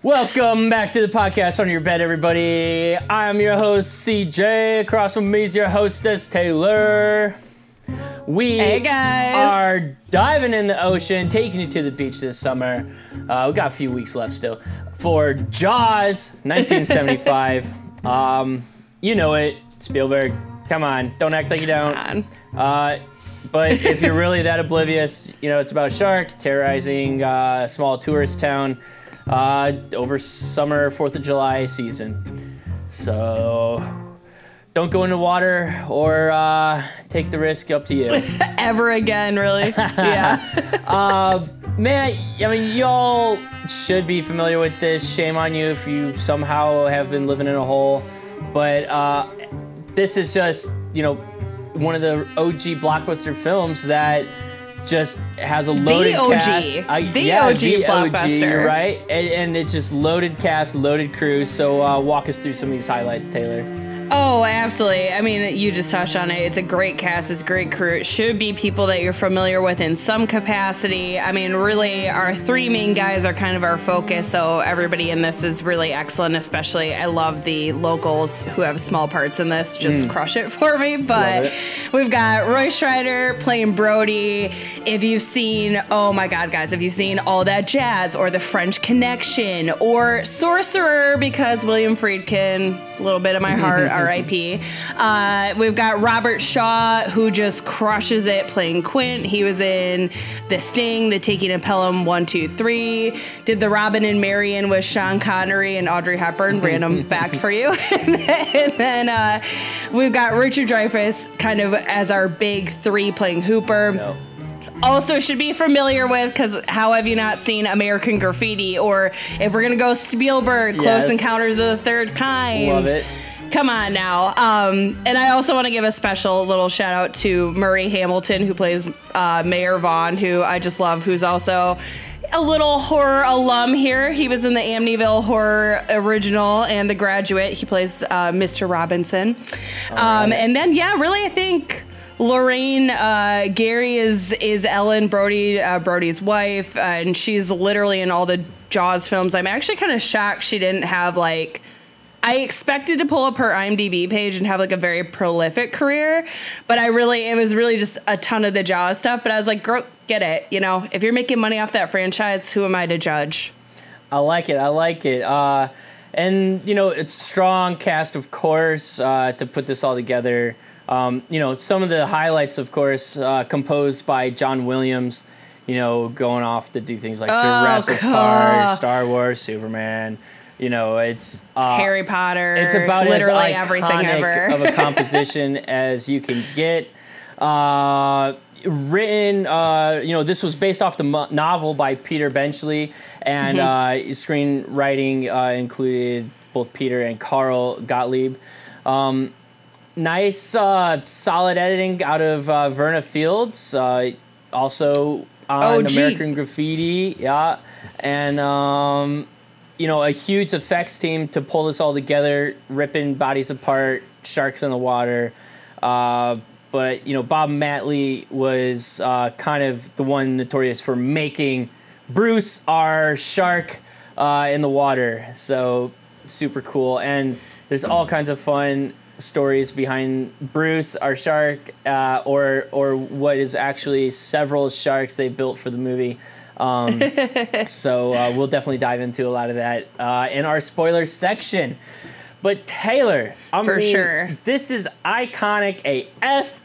Welcome back to the podcast On Your Bed, everybody. I'm your host, CJ. Across from me is your hostess, Taylor. Hey guys. are diving in the ocean, taking you to the beach this summer. We got a few weeks left still for Jaws 1975. You know it, Spielberg. Come on, don't act like you don't. But if you're really that oblivious, you know, it's about a shark terrorizing a small tourist town over summer 4th of July season. So don't go in the water or take the risk, up to you. Ever again, really? Yeah. Man, I mean, y'all should be familiar with this. Shame on you if you somehow have been living in a hole. But this is just, you know, one of the OG blockbuster films that just has a loaded cast. The OG blockbuster. Right? And it's just loaded cast, loaded crew. So walk us through some of these highlights, Taylor. Oh, absolutely. I mean, you just touched on it. It's a great cast. It's a great crew. It should be people that you're familiar with in some capacity. I mean, really, our three main guys are kind of our focus, so everybody in this is really excellent, especially I love the locals who have small parts in this. Just crush it for me. But we've got Roy Scheider playing Brody. If you've seen, oh my God, guys, if you've seen All That Jazz or The French Connection or Sorcerer, because William Friedkin, a little bit of my heart, R.I.P. We've got Robert Shaw, who just crushes it playing Quint. He was in The Sting, The Taking of Pelham 1, 2, 3. Did The Robin and Marion with Sean Connery and Audrey Hepburn. Random fact for you. and then we've got Richard Dreyfuss kind of as our big three playing Hooper. No. Also should be familiar with, because how have you not seen American Graffiti? Or if we're going to go Spielberg, Close Encounters of the Third Kind. Love it. Come on now. And I also want to give a special little shout out to Murray Hamilton, who plays Mayor Vaughn, who I just love, who's also a little horror alum here. He was in the Amityville Horror original and The Graduate. He plays Mr. Robinson. And then, yeah, really, I think Lorraine Gary is Ellen Brody's wife, and she's literally in all the Jaws films. I'm actually kind of shocked she didn't have, like, I expected to pull up her IMDb page and have like a very prolific career, but it was really just a ton of the Jaws stuff. But I was like, girl, get it. You know, if you're making money off that franchise, who am I to judge? I like it. And, you know, it's strong cast, of course, to put this all together. You know, some of the highlights, of course, composed by John Williams, you know, going off to do things like Jurassic Park, Star Wars, Superman. You know, it's Harry Potter. It's about literally as everything ever of a composition as you can get. Written, you know, this was based off the novel by Peter Benchley, and screenwriting included both Peter and Carl Gottlieb. Nice, solid editing out of Verna Fields, also on American Graffiti, yeah, and you know, a huge effects team to pull this all together, ripping bodies apart, sharks in the water. But, you know, Bob Matley was kind of the one notorious for making Bruce our shark in the water. So super cool. And there's all kinds of fun stories behind Bruce, our shark, or what is actually several sharks they built for the movie. So we'll definitely dive into a lot of that in our spoiler section. But Taylor, for sure, this is iconic AF.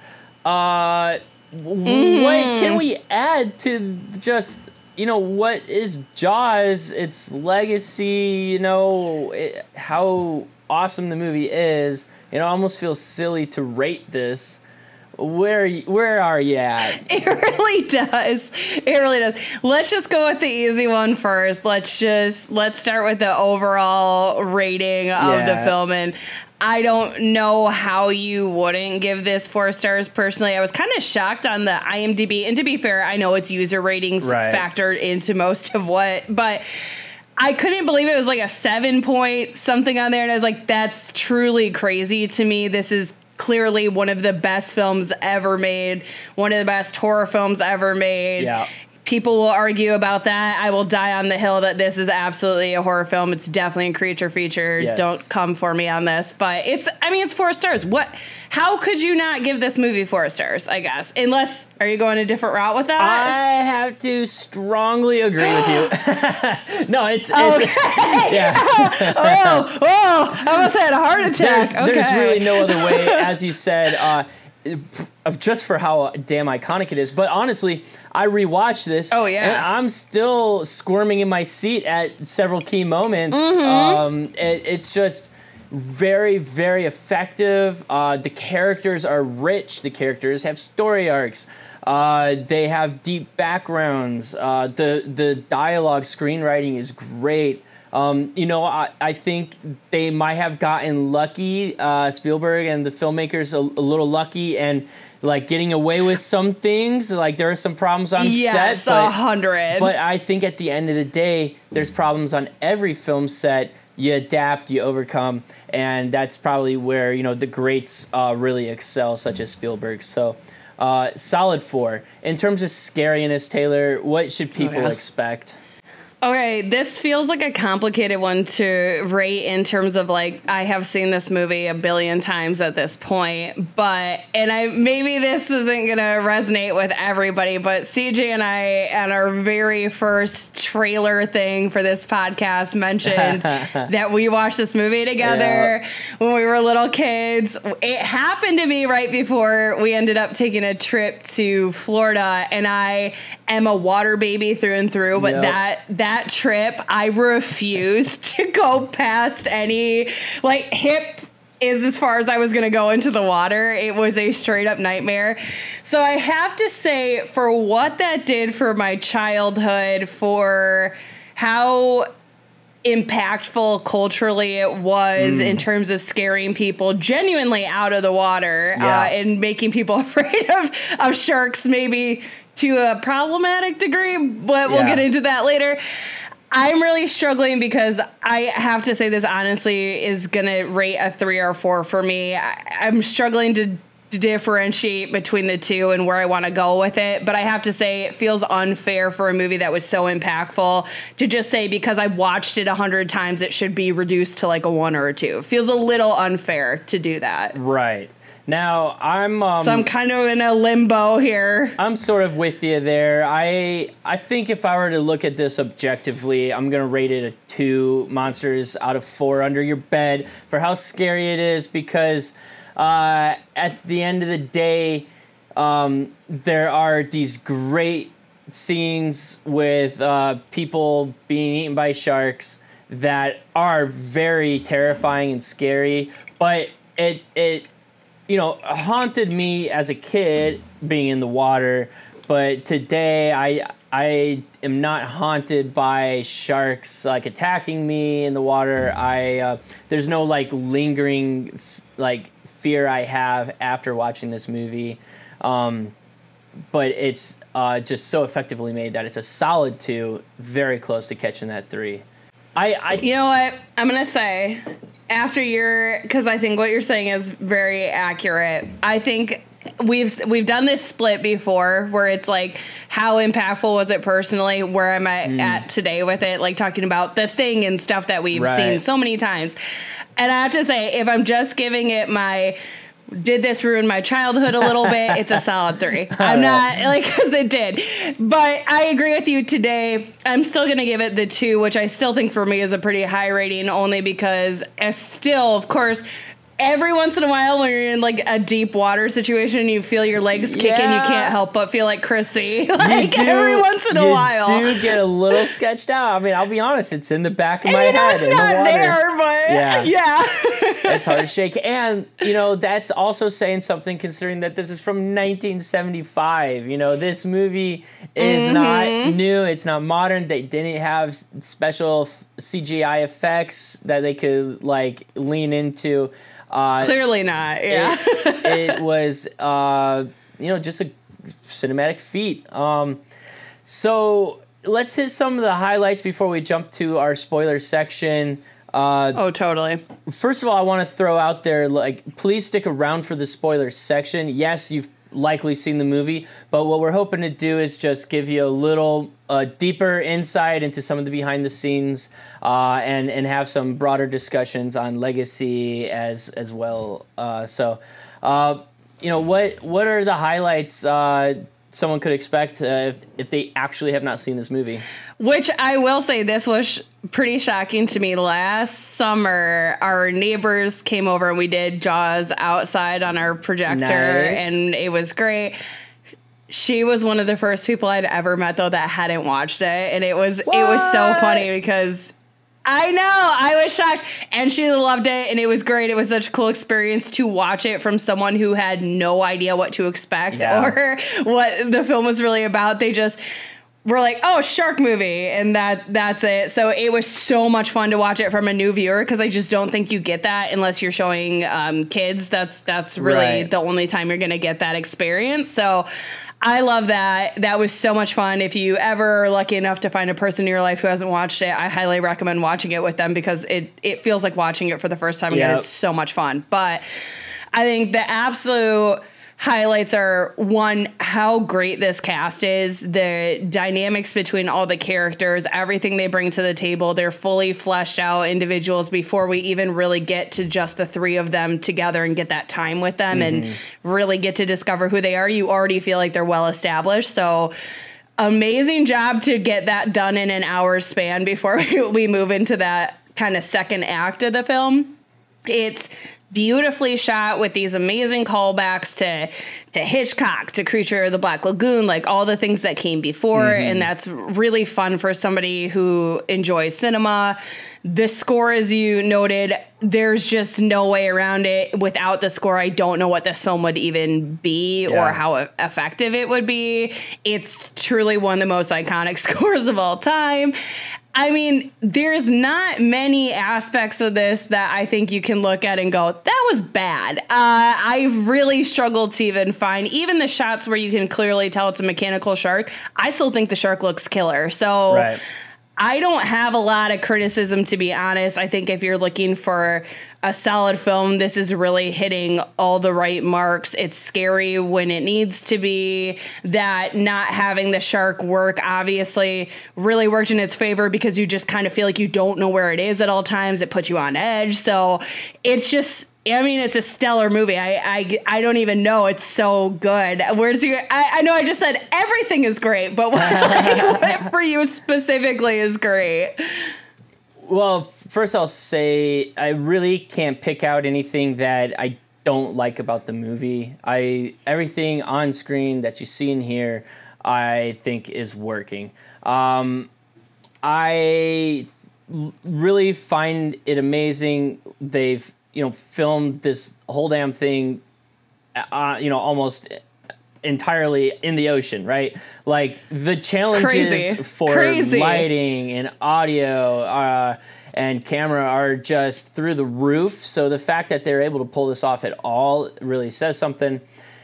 What can we add to just, you know, what is Jaws, its legacy, you know, how awesome the movie is? You know, it almost feels silly to rate this. Where are you at? It really does. It really does. Let's just go with the easy one first. Let's start with the overall rating of the film. And I don't know how you wouldn't give this 4 stars personally. I was kind of shocked on the IMDb. And to be fair, I know it's user ratings factored into most of but I couldn't believe it was like a 7 point something on there. And I was like, that's truly crazy to me. This is clearly one of the best films ever made, one of the best horror films ever made. Yeah. people will argue about that. I will die on the hill that this is absolutely a horror film. It's definitely a creature feature. Yes. Don't come for me on this, but it's 4 stars. How could you not give this movie 4 stars, I guess? Unless, are you going a different route with that? I have to strongly agree with you. No, it's okay. Yeah. I almost had a heart attack. There's really no other way, as you said, just for how damn iconic it is. But honestly, I rewatched this. Oh, yeah. And I'm still squirming in my seat at several key moments. It's just very, very effective. The characters are rich. The characters have story arcs. They have deep backgrounds. The dialogue, screenwriting is great. I think they might have gotten lucky, Spielberg and the filmmakers a little lucky, and like getting away with some things. Like there are some problems on set. Yes, 100. But I think at the end of the day, there's problems on every film set. You adapt, you overcome, and that's probably where the greats really excel, such as Spielberg. So, solid 4. In terms of scariness, Taylor, what should people expect? Okay, this feels like a complicated one to rate in terms of like, I have seen this movie a billion times at this point, maybe this isn't going to resonate with everybody, but CJ and I, on our very first trailer thing for this podcast, mentioned that we watched this movie together when we were little kids. It happened to me right before we ended up taking a trip to Florida, and I am a water baby through and through, but that trip, I refused to go past any, hip is as far as I was going to go into the water. It was a straight up nightmare. So I have to say, for what that did for my childhood, for how impactful culturally it was in terms of scaring people genuinely out of the water and making people afraid of sharks, maybe to a problematic degree, but we'll get into that later. I'm really struggling because I have to say this honestly is going to rate a 3 or 4 for me. I'm struggling to differentiate between the two and where I want to go with it. But I have to say it feels unfair for a movie that was so impactful to just say because I watched it 100 times, it should be reduced to like a 1 or a 2. It feels a little unfair to do that. Right. Now, so I'm kind of in a limbo here. I'm sort of with you there. I think if I were to look at this objectively, I'm going to rate it a 2 monsters out of 4 under your bed for how scary it is, because at the end of the day, there are these great scenes with people being eaten by sharks that are very terrifying and scary, but it haunted me as a kid being in the water, but today I am not haunted by sharks like attacking me in the water. There's no like lingering fear I have after watching this movie, but it's just so effectively made that it's a solid 2, very close to catching that 3. You know what I'm gonna say because I think what you're saying is very accurate. I think we've done this split before where it's like, how impactful was it personally, where I'm at today with it, like talking about The Thing and stuff that we've seen so many times. And I have to say, if I'm just giving it did this ruin my childhood a little bit, it's a solid 3. I'm not because it did, but I agree with you today. I'm still going to give it the 2, which I still think for me is a pretty high rating, only because still, of course, every once in a while when you're in like a deep water situation, you feel your legs kicking, you can't help but feel like Chrissy. Every once in a while. You do get a little sketched out. I mean, I'll be honest, it's in the back of my head. It's not there, but yeah. It's hard to shake. And, that's also saying something considering that this is from 1975. This movie is not new. It's not modern. They didn't have special CGI effects that they could lean into. Clearly not. Yeah. It was, just a cinematic feat. So let's hit some of the highlights before we jump to our spoiler section. Totally. First of all, I want to throw out there, please stick around for the spoiler section. Yes, you've likely seen the movie, but what we're hoping to do is just give you a little deeper insight into some of the behind the scenes, and have some broader discussions on legacy as well. You know, what are the highlights someone could expect if they actually have not seen this movie? Which I will say, this was pretty shocking to me. Last summer, our neighbors came over and we did Jaws outside on our projector, and it was great. She was one of the first people I'd ever met, though, that hadn't watched it, and it was so funny because I know, I was shocked, and she loved it, and it was great. It was such a cool experience to watch it from someone who had no idea what to expect or what the film was really about. They just were like, oh, shark movie, and that's it. So it was so much fun to watch it from a new viewer, because I just don't think you get that unless you're showing kids. That's really the only time you're going to get that experience. So I love that. That was so much fun. If you ever are lucky enough to find a person in your life who hasn't watched it, I highly recommend watching it with them, because it feels like watching it for the first time again. It's so much fun. But I think the absolute highlights are, one, how great this cast is, the dynamics between all the characters, everything they bring to the table. They're fully fleshed out individuals before we even really get to just the three of them together and get that time with them and really get to discover who they are. You already feel like they're well established. So amazing job to get that done in an hour span before we move into that kind of second act of the film. It's beautifully shot with these amazing callbacks to Hitchcock, to Creature of the Black Lagoon, like all the things that came before. And that's really fun for somebody who enjoys cinema. The score, as you noted, there's just no way around it. Without the score, I don't know what this film would even be or how effective it would be. It's truly one of the most iconic scores of all time. I mean, there's not many aspects of this that I think you can look at and go, that was bad. I really struggled to even find, even the shots where you can clearly tell it's a mechanical shark, I still think the shark looks killer. So I don't have a lot of criticism, to be honest. I think if you're looking for a solid film, this is really hitting all the right marks. It's scary when it needs to be. That not having the shark work obviously really worked in its favor, because you just kind of feel like you don't know where it is at all times. It puts you on edge. So it's just, I mean, it's a stellar movie. I don't even know. It's so good. Where's your, I know I just said everything is great, but what for you specifically is great? Well, first I'll say I really can't pick out anything that I don't like about the movie. Everything on screen that you see in here, I think is working. I really find it amazing. They've, filmed this whole damn thing, almost entirely in the ocean, right? Like the challenges for lighting and audio and camera are just through the roof. So the fact that they're able to pull this off at all really says something,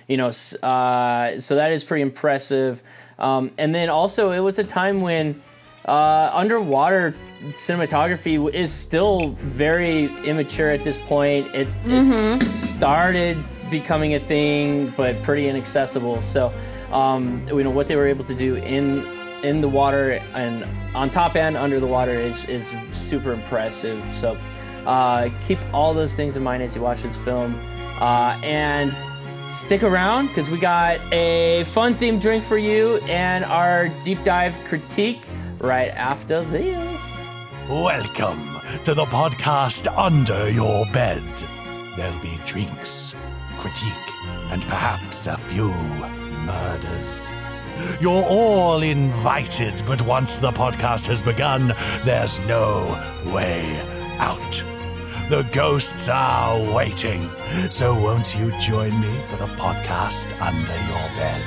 so that is pretty impressive. And then also it was a time when underwater cinematography is still very immature at this point. It started becoming a thing, but pretty inaccessible. So, what they were able to do in the water and on top and under the water is super impressive. So, keep all those things in mind as you watch this film, and stick around because we got a fun themed drink for you and our deep dive critique right after this. Welcome to the podcast Under Your Bed. There'll be drinks, critique, and perhaps a few murders. You're all invited, but once the podcast has begun, there's no way out. The ghosts are waiting, so won't you join me for the podcast Under Your Bed?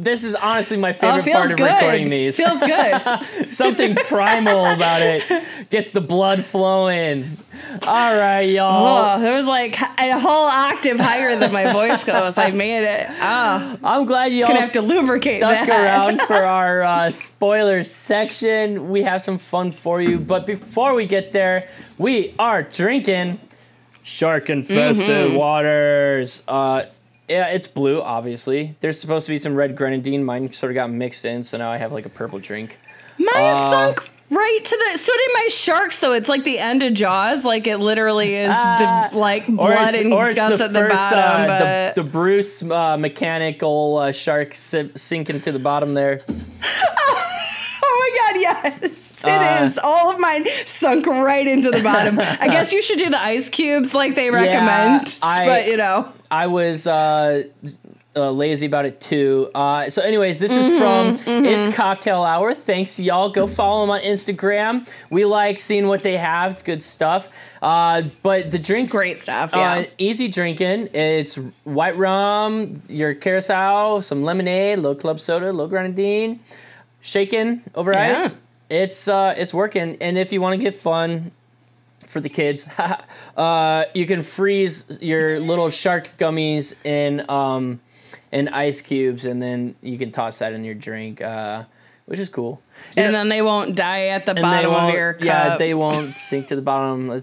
This is honestly my favorite part of recording these. Feels good. Something primal about it. Gets the blood flowing. All right, y'all. Oh, it was like a whole octave higher than my voice goes. I made it. Oh, I'm glad y'all gonna have to lubricate stuck that. around for our spoilers section. We have some fun for you. But before we get there, we are drinking shark-infested waters. Yeah, it's blue, obviously. There's supposed to be some red grenadine. Mine sort of got mixed in, so now I have like a purple drink. Mine sunk right to the... So did my shark, so it's like the end of Jaws. Like, it literally is the like blood and guts at the bottom. But the Bruce mechanical shark sinking to the bottom there. Oh my God, yes. It is. All of mine sunk right into the bottom. I guess you should do the ice cubes like they recommend. But, you know. I was lazy about it too. So anyways, this is from It's Cocktail Hour. Thanks, y'all. Go follow them on Instagram. We like seeing what they have. It's good stuff. But the drinks... Great stuff, yeah. Easy drinking. It's white rum, your curacao, some lemonade, low club soda, low grenadine, shaken over ice. It's working. And if you want to get fun... for the kids, you can freeze your little shark gummies in ice cubes, and then you can toss that in your drink, which is cool. And then they won't die at the bottom of your cup. Yeah, they won't sink to the bottom.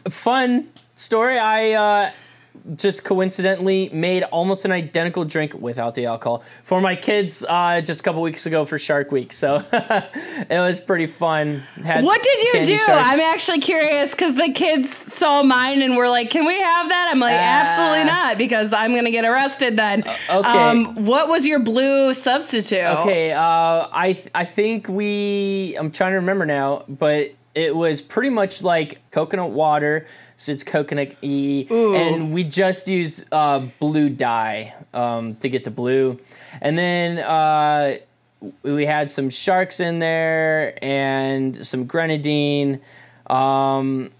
Fun story. I just coincidentally made almost an identical drink without the alcohol for my kids just a couple weeks ago for Shark Week. So it was pretty fun. What did you do? Sharks. I'm actually curious because the kids saw mine and were like, can we have that? I'm like, absolutely not, because I'm going to get arrested then. Okay. What was your blue substitute? Okay. I think I'm trying to remember now, but it was pretty much like coconut water, so it's coconut-y, and we just used blue dye to get the blue. And then we had some sharks in there and some grenadine, and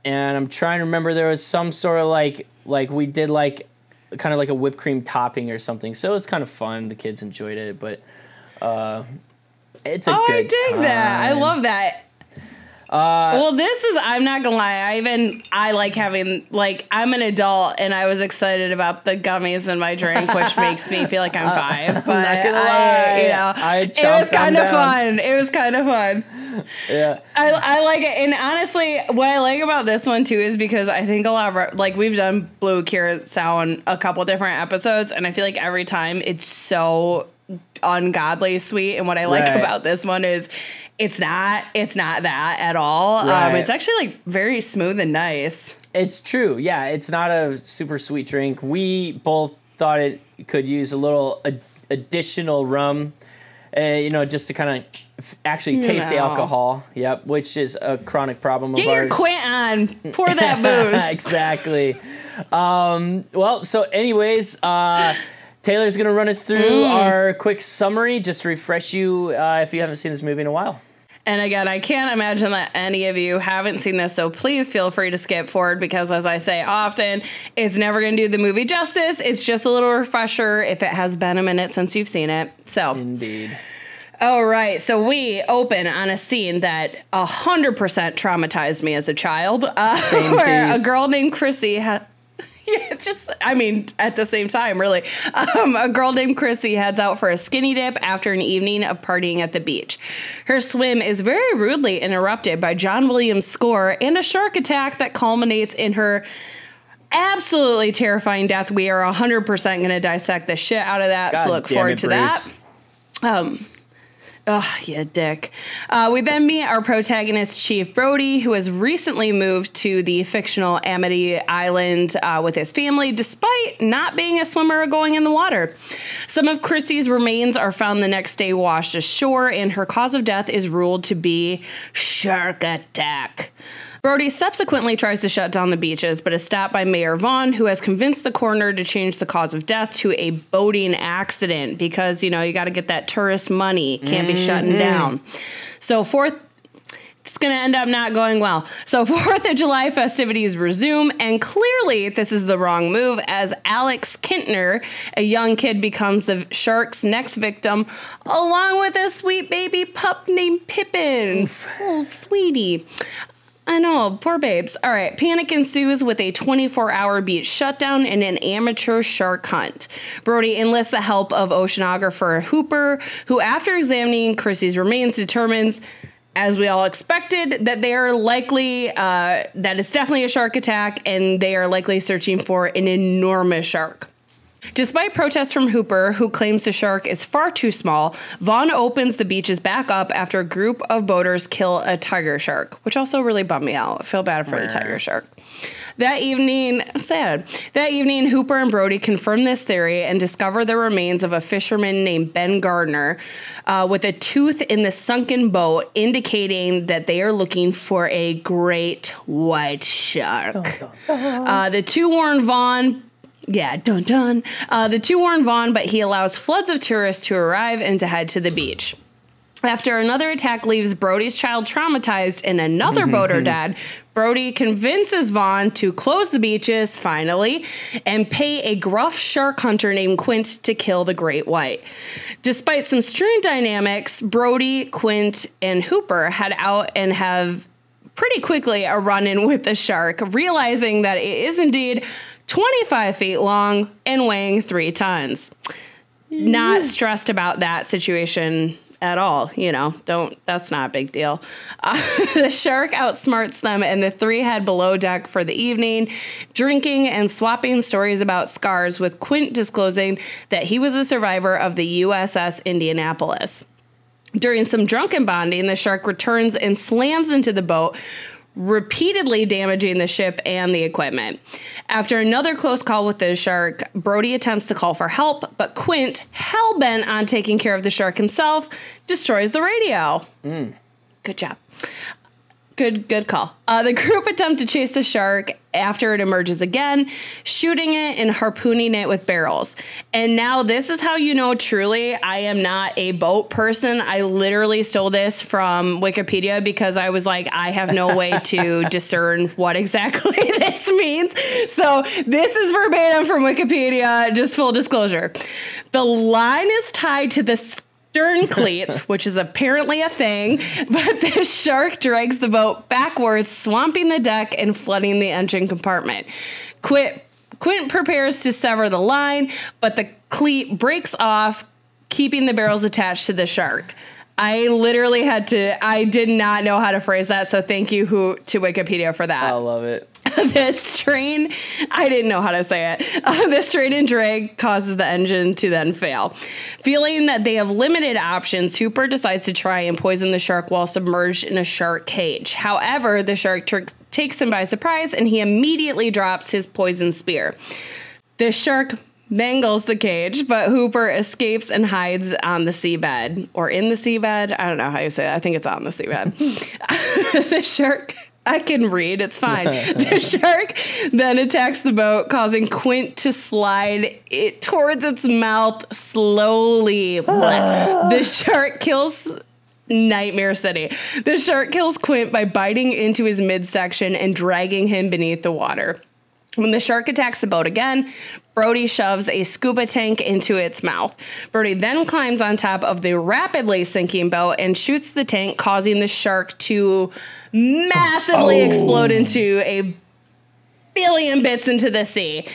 I'm trying to remember, there was some sort of like we did like kind of like a whipped cream topping or something, so it was kind of fun. The kids enjoyed it, but it's a good I dig time. that. I love that. Well, I'm not gonna lie, I like having, like, I'm an adult and I was excited about the gummies in my drink, which makes me feel like I'm 5, but I'm not gonna lie. You know, it was kind of fun. It was kind of fun. Yeah. I like it. And honestly, what I like about this one too is because I think a lot of our, like, we've done blue curacao on a couple different episodes, and I feel like every time it's so ungodly sweet. And what I like about this one is it's not that at all. It's actually like very smooth and nice. It's true. Yeah, it's not a super sweet drink. We both thought it could use a little additional rum, just to kind of actually taste the alcohol. Yep, which is a chronic problem of ours. Get your quint on. Pour that booze. Exactly. Well, so anyways, Taylor's going to run us through our quick summary, just to refresh you if you haven't seen this movie in a while. And again, I can't imagine that any of you haven't seen this, so please feel free to skip forward because, as I say often, it's never going to do the movie justice. It's just a little refresher if it has been a minute since you've seen it. So, indeed. All right, so we open on a scene that 100% traumatized me as a child, where a girl named Chrissy at the same time, really. A girl named Chrissy heads out for a skinny dip after an evening of partying at the beach. Her swim is very rudely interrupted by John Williams' score and a shark attack that culminates in her absolutely terrifying death. We are 100% going to dissect the shit out of that, so look forward to that. Oh, yeah, dick. We then meet our protagonist, Chief Brody, who has recently moved to the fictional Amity Island with his family, despite not being a swimmer or going in the water. Some of Chrissy's remains are found the next day washed ashore, and her cause of death is ruled to be shark attack. Brody subsequently tries to shut down the beaches, but is stopped by Mayor Vaughn, who has convinced the coroner to change the cause of death to a boating accident because, you got to get that tourist money. Can't be shutting down. So It's going to end up not going well. So 4th of July festivities resume, and clearly this is the wrong move, as Alex Kintner, a young kid, becomes the shark's next victim, along with a sweet baby pup named Pippin. Oof. Oh, sweetie. I know, poor babes. All right, panic ensues with a 24-hour beach shutdown and an amateur shark hunt. Brody enlists the help of oceanographer Hooper, who, after examining Chrissy's remains, determines, as we all expected, that they are likely, that it's definitely a shark attack, and they are likely searching for an enormous shark. Despite protests from Hooper, who claims the shark is far too small, Vaughn opens the beaches back up after a group of boaters kill a tiger shark, which also really bummed me out. I feel bad for the tiger shark. That evening, Hooper and Brody confirm this theory and discover the remains of a fisherman named Ben Gardner with a tooth in the sunken boat, indicating that they are looking for a great white shark. Dun, dun, dun. The two warn Vaughn. Yeah, dun dun. The two warn Vaughn, but he allows floods of tourists to arrive and to head to the beach. After another attack leaves Brody's child traumatized and another boater dead, Brody convinces Vaughn to close the beaches, finally, and pay a gruff shark hunter named Quint to kill the great white. Despite some strained dynamics, Brody, Quint, and Hooper head out and have pretty quickly a run-in with the shark, realizing that it is indeed 25 feet long and weighing 3 tons. Not stressed about that situation at all, that's not a big deal. The shark outsmarts them, and the three head below deck for the evening, drinking and swapping stories about scars, with Quint disclosing that he was a survivor of the USS Indianapolis. During some drunken bonding, the shark returns and slams into the boat, repeatedly damaging the ship and the equipment. After another close call with the shark, Brody attempts to call for help, but Quint, hell-bent on taking care of the shark himself, destroys the radio. Good job. Good call. The group attempt to chase the shark after it emerges again, shooting it and harpooning it with barrels. And now this is how you know truly I am not a boat person. I literally stole this from Wikipedia because I was like, I have no way to discern what exactly this means. So this is verbatim from Wikipedia, just full disclosure. The line is tied to the stern cleats, which is apparently a thing, but the shark drags the boat backwards, swamping the deck and flooding the engine compartment. Quint prepares to sever the line, but the cleat breaks off, keeping the barrels attached to the shark. I did not know how to phrase that, so thank you to Wikipedia for that. I love it. The strain, I didn't know how to say it. The strain and drag causes the engine to then fail. Feeling that they have limited options, Hooper decides to try and poison the shark while submerged in a shark cage. However, the shark takes him by surprise, and he immediately drops his poison spear. The shark mangles the cage, but Hooper escapes and hides on the seabed. Or in the seabed? I don't know how you say that. I think it's on the seabed. The shark... I can read. It's fine. The shark then attacks the boat, causing Quint to slide it towards its mouth slowly. The shark kills... Nightmare City. The shark kills Quint by biting into his midsection and dragging him beneath the water. When the shark attacks the boat again, Brody shoves a scuba tank into its mouth. Brody then climbs on top of the rapidly sinking boat and shoots the tank, causing the shark to massively explode into a billion bits into the sea.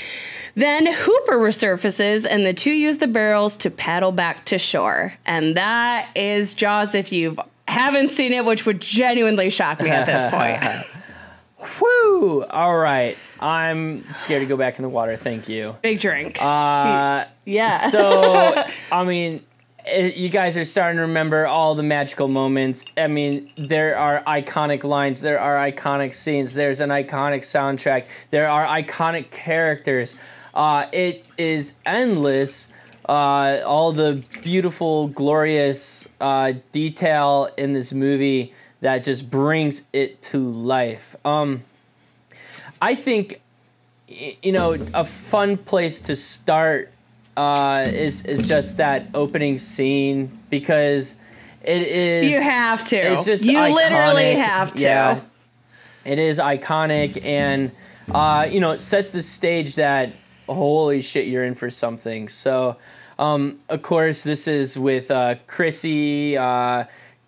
Then Hooper resurfaces, and the two use the barrels to paddle back to shore. And that is Jaws if you haven't seen it, which would genuinely shock me at this point. Whew! All right. I'm scared to go back in the water. Thank you. Big drink. Yeah. So, I mean, you guys are starting to remember all the magical moments. I mean, there are iconic lines. There are iconic scenes. There's an iconic soundtrack. There are iconic characters. It is endless. All the beautiful, glorious detail in this movie that just brings it to life. I think, a fun place to start is just that opening scene, because It is. You have to. It's just you iconic. literally have to. Yeah, it is iconic, and it sets the stage that holy shit, you're in for something. So, of course, this is with Chrissy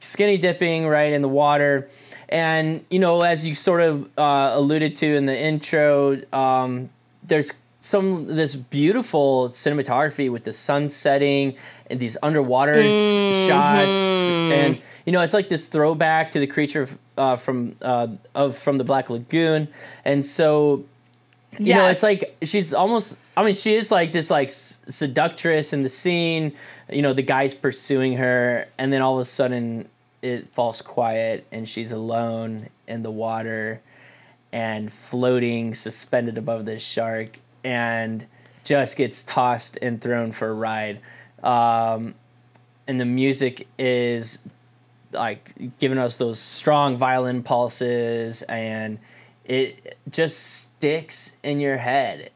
skinny dipping right in the water, and as you sort of alluded to in the intro, there's this beautiful cinematography with the sun setting and these underwater shots, and it's like this throwback to the creature from the Black Lagoon, and so it's like she's almost. I mean, she is like this like seductress in the scene. The guy's pursuing her, and then all of a sudden it falls quiet, and she's alone in the water, and floating, suspended above this shark, and just gets tossed and thrown for a ride. And the music is like giving us those strong violin pulses, and it just sticks in your head.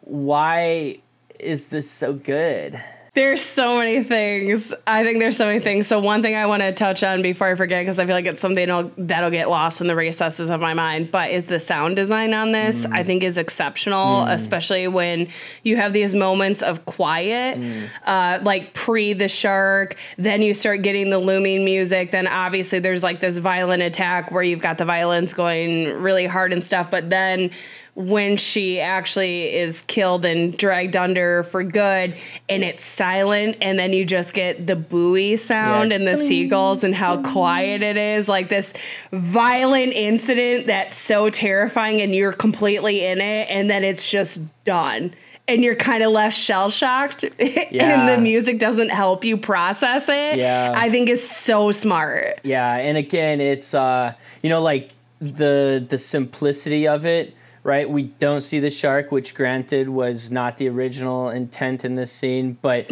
Why is this so good? There's so many things. I think there's so many things. So one thing I want to touch on before I forget, because I feel like it's something that'll get lost in the recesses of my mind, but is the sound design on this, I think is exceptional, especially when you have these moments of quiet, like pre the shark, then you start getting the looming music, then obviously there's like this violent attack where you've got the violins going really hard and stuff, but then when she actually is killed and dragged under for good, and it's silent, and then you just get the buoy sound and the seagulls and how quiet it is, like this violent incident that's so terrifying, and you're completely in it, and then it's just done. And you're kind of left shell-shocked, and the music doesn't help you process it. I think is so smart. And again, it's, like the simplicity of it. Right, we don't see the shark, which granted was not the original intent in this scene, but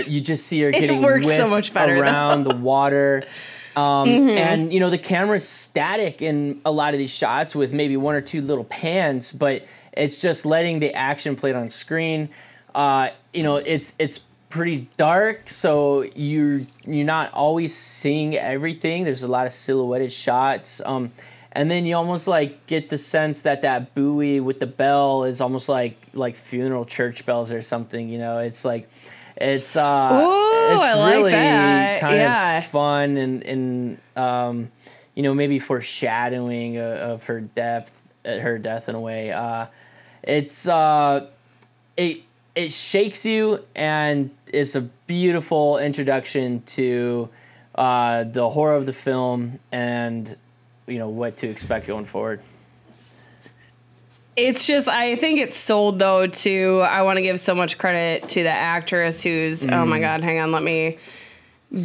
you just see her getting whipped so much better, around the water. And, the camera's static in a lot of these shots with maybe one or two little pans, but it's just letting the action played on screen. It's pretty dark, so you're not always seeing everything. There's a lot of silhouetted shots. And then you almost like get the sense that buoy with the bell is almost like funeral church bells or something. It's like it's really kind of fun and maybe foreshadowing of her death in a way. It shakes you, and it's a beautiful introduction to the horror of the film and what to expect going forward. It's just, I think it's sold though to, I want to give so much credit to the actress who's, oh my God, hang on, let me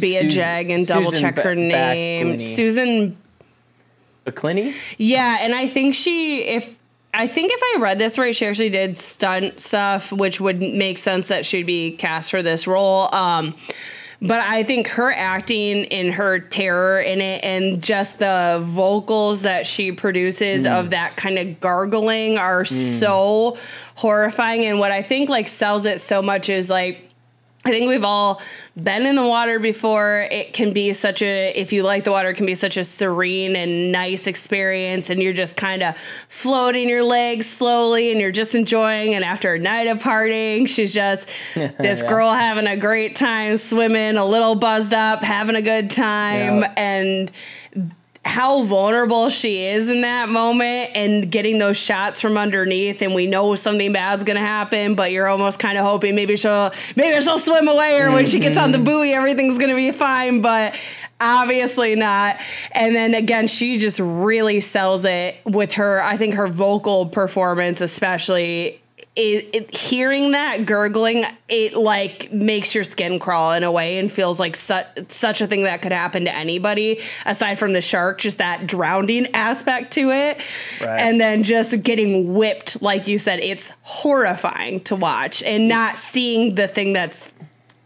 be a jag and double check her name. Susan Backlini? Yeah, and I think if I read this right, she actually did stunt stuff, which would make sense that she'd be cast for this role. But I think her acting and her terror in it, and just the vocals that she produces of that kind of gargling are so horrifying. And what I think like sells it so much is like, I think we've all been in the water before. It can be if you like the water, it can be such a serene and nice experience, and you're just kind of floating your legs slowly, and you're just enjoying. And after a night of partying, she's just this girl having a great time swimming, a little buzzed up, having a good time. And how vulnerable she is in that moment, and getting those shots from underneath, and we know something bad's gonna happen, but you're almost kind of hoping maybe she'll swim away, or when she gets on the buoy everything's gonna be fine, but obviously not. And then again, she just really sells it with her, I think her vocal performance especially. Hearing that gurgling, it like makes your skin crawl in a way, and feels like such a thing that could happen to anybody aside from the shark, just that drowning aspect to it. Right. And then just getting whipped, like you said, it's horrifying to watch, and not seeing the thing that's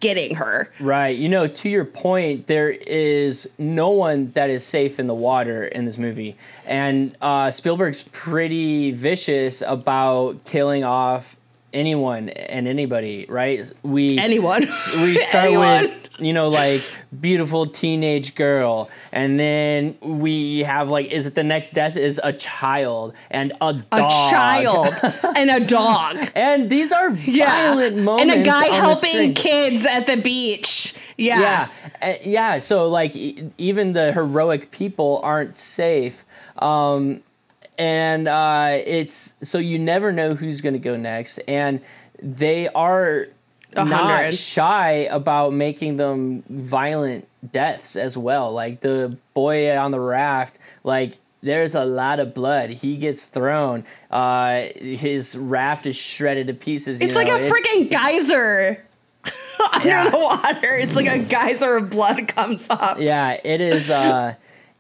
getting her. Right. To your point, there is no one that is safe in the water in this movie. And Spielberg's pretty vicious about killing off anyone and anybody, right? Anyone. We start Anyone. with, you know, like beautiful teenage girl, and then we have like, is it the next death is a child and a dog. A child and a dog. And these are violent moments. And a guy on helping kids at the beach. Yeah. Yeah. So like even the heroic people aren't safe. And it's so you never know who's going to go next. And they are 100. not shy about making them violent deaths as well. Like the boy on the raft, like there's a lot of blood. He gets thrown. His raft is shredded to pieces. It's like a freaking geyser under the water. It's like a geyser of blood comes up. Yeah, it is.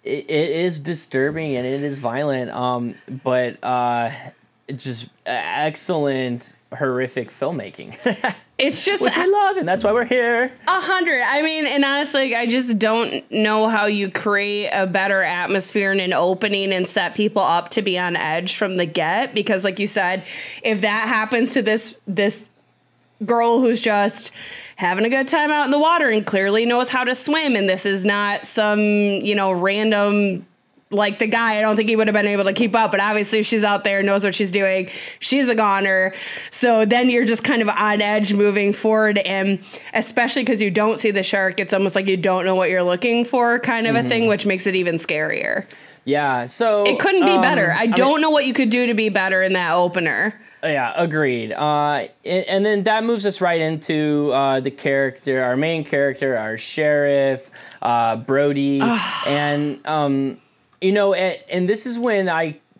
It is disturbing and it is violent. But it's just excellent, horrific filmmaking. It's just, which I love, and that's why we're here. 100. I mean, and honestly, I just don't know how you create a better atmosphere and an opening and set people up to be on edge from the get. Because, like you said, if that happens to this girl who's just having a good time out in the water and clearly knows how to swim, and this is not some, you know, random, like the guy, I don't think he would have been able to keep up, but obviously she's out there, knows what she's doing. She's a goner. So then you're just kind of on edge moving forward. And especially because you don't see the shark, it's almost like you don't know what you're looking for kind of a thing, which makes it even scarier. Yeah. So it couldn't be better. I don't know what you could do to be better in that opener. Yeah, agreed. And then that moves us right into the character, our main character, our sheriff, Brody. And, you know, and this is when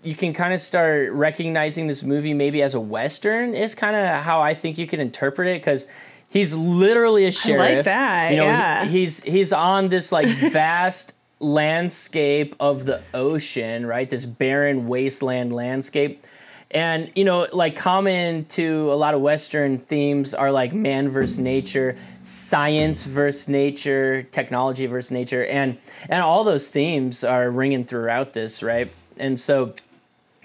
you can kind of start recognizing this movie maybe as a Western is kind of how I think you can interpret it, because he's literally a sheriff. I like that, you know, yeah. He's on this, like, vast landscape of the ocean, right? This barren wasteland landscape. And, you know, like common to a lot of Western themes are like man versus nature, science versus nature, technology versus nature. And all those themes are ringing throughout this, right? And so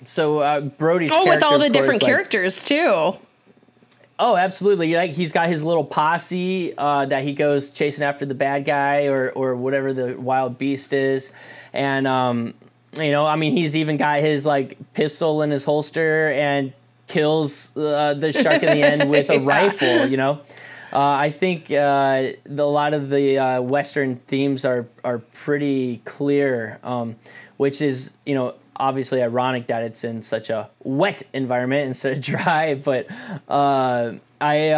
Brody's character, with all the of course, different like, characters, too. Oh, absolutely. Like he's got his little posse that he goes chasing after the bad guy or whatever the wild beast is. And, you know, I mean, he's even got his, like, pistol in his holster and kills the shark in the end with a rifle, you know. I think a lot of the Western themes are pretty clear, which is, you know, obviously ironic that it's in such a wet environment instead of dry. But I don't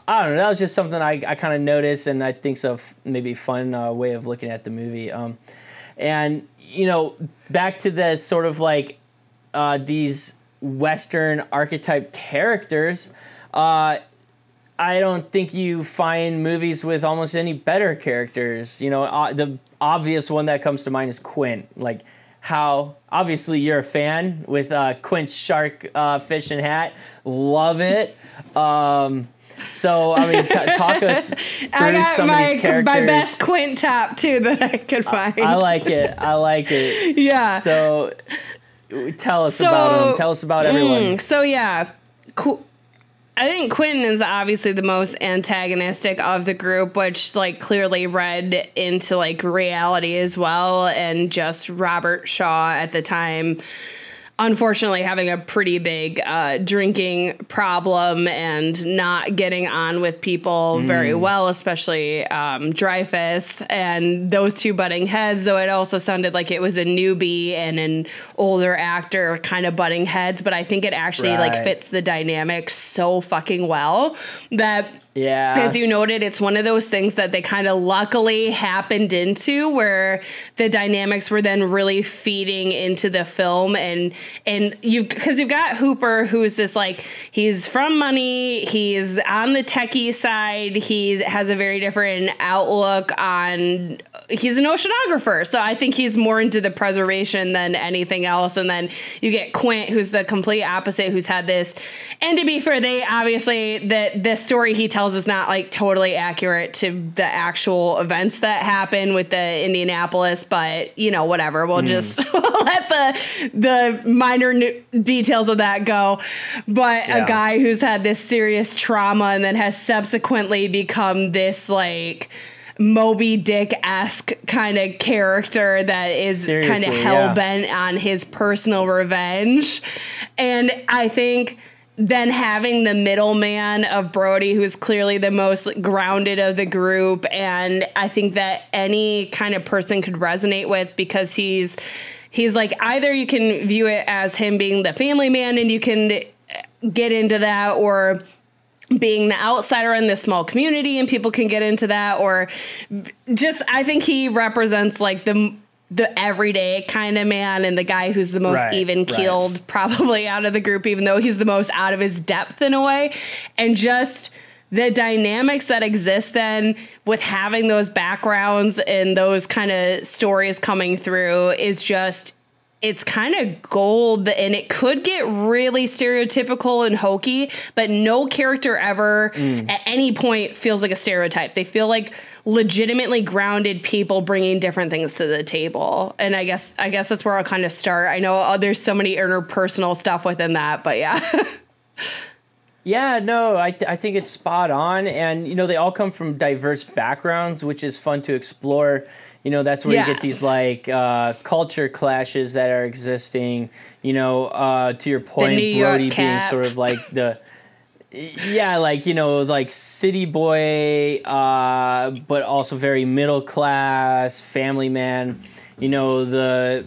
know. That was just something I kind of noticed, and I think's a maybe fun way of looking at the movie. And you know, back to the sort of like these Western archetype characters, I don't think you find movies with almost any better characters. You know, the obvious one that comes to mind is Quint. Like, how obviously you're a fan with Quint's shark fishing hat. Love it. So, I mean, talk us through some of these characters. My best Quint top, too, that I could find. I like it. Yeah. So, tell us about him. Tell us about everyone. So, yeah. I think Quentin is obviously the most antagonistic of the group, which, like, clearly read into, like, reality as well. And just Robert Shaw at the time, unfortunately having a pretty big drinking problem and not getting on with people very well, especially Dreyfus, and those two butting heads. Though it also sounded like it was a newbie and an older actor kind of butting heads, but I think it actually like fits the dynamic so fucking well that, as you noted, it's one of those things that they kind of luckily happened into, where the dynamics were then really feeding into the film. And because you've got Hooper, who's this, like, he's from money, he's on the techie side, he has a very different outlook on he's an oceanographer. So I think he's more into the preservation than anything else. And then you get Quint, who's the complete opposite, who's had this. And to be fair, they obviously, the story he tells is not like totally accurate to the actual events that happen with the Indianapolis, but you know, whatever. We'll just let the minor details of that go. But a guy who's had this serious trauma and then has subsequently become this like Moby Dick-esque kind of character that is kind of hell-bent on his personal revenge. And I think then having the middleman of Brody, who's clearly the most grounded of the group, and I think that any kind of person could resonate with, because he's like, either you can view it as him being the family man and you can get into that, or being the outsider in this small community and people can get into that, or just, I think he represents like the everyday kind of man and the guy who's the most even keeled probably out of the group, even though he's the most out of his depth in a way. And just the dynamics that exist then with having those backgrounds and those kind of stories coming through is just, it's kind of gold, and it could get really stereotypical and hokey, but no character ever at any point feels like a stereotype. They feel like legitimately grounded people bringing different things to the table. And I guess that's where I'll kind of start. I know there's so many interpersonal stuff within that, but yeah. Yeah, no, I think it's spot on. And, you know, they all come from diverse backgrounds, which is fun to explore. You know, that's where you get these like culture clashes that are existing. You know, to your point, Brody being sort of like the, like, you know, like city boy, but also very middle class, family man. You know, the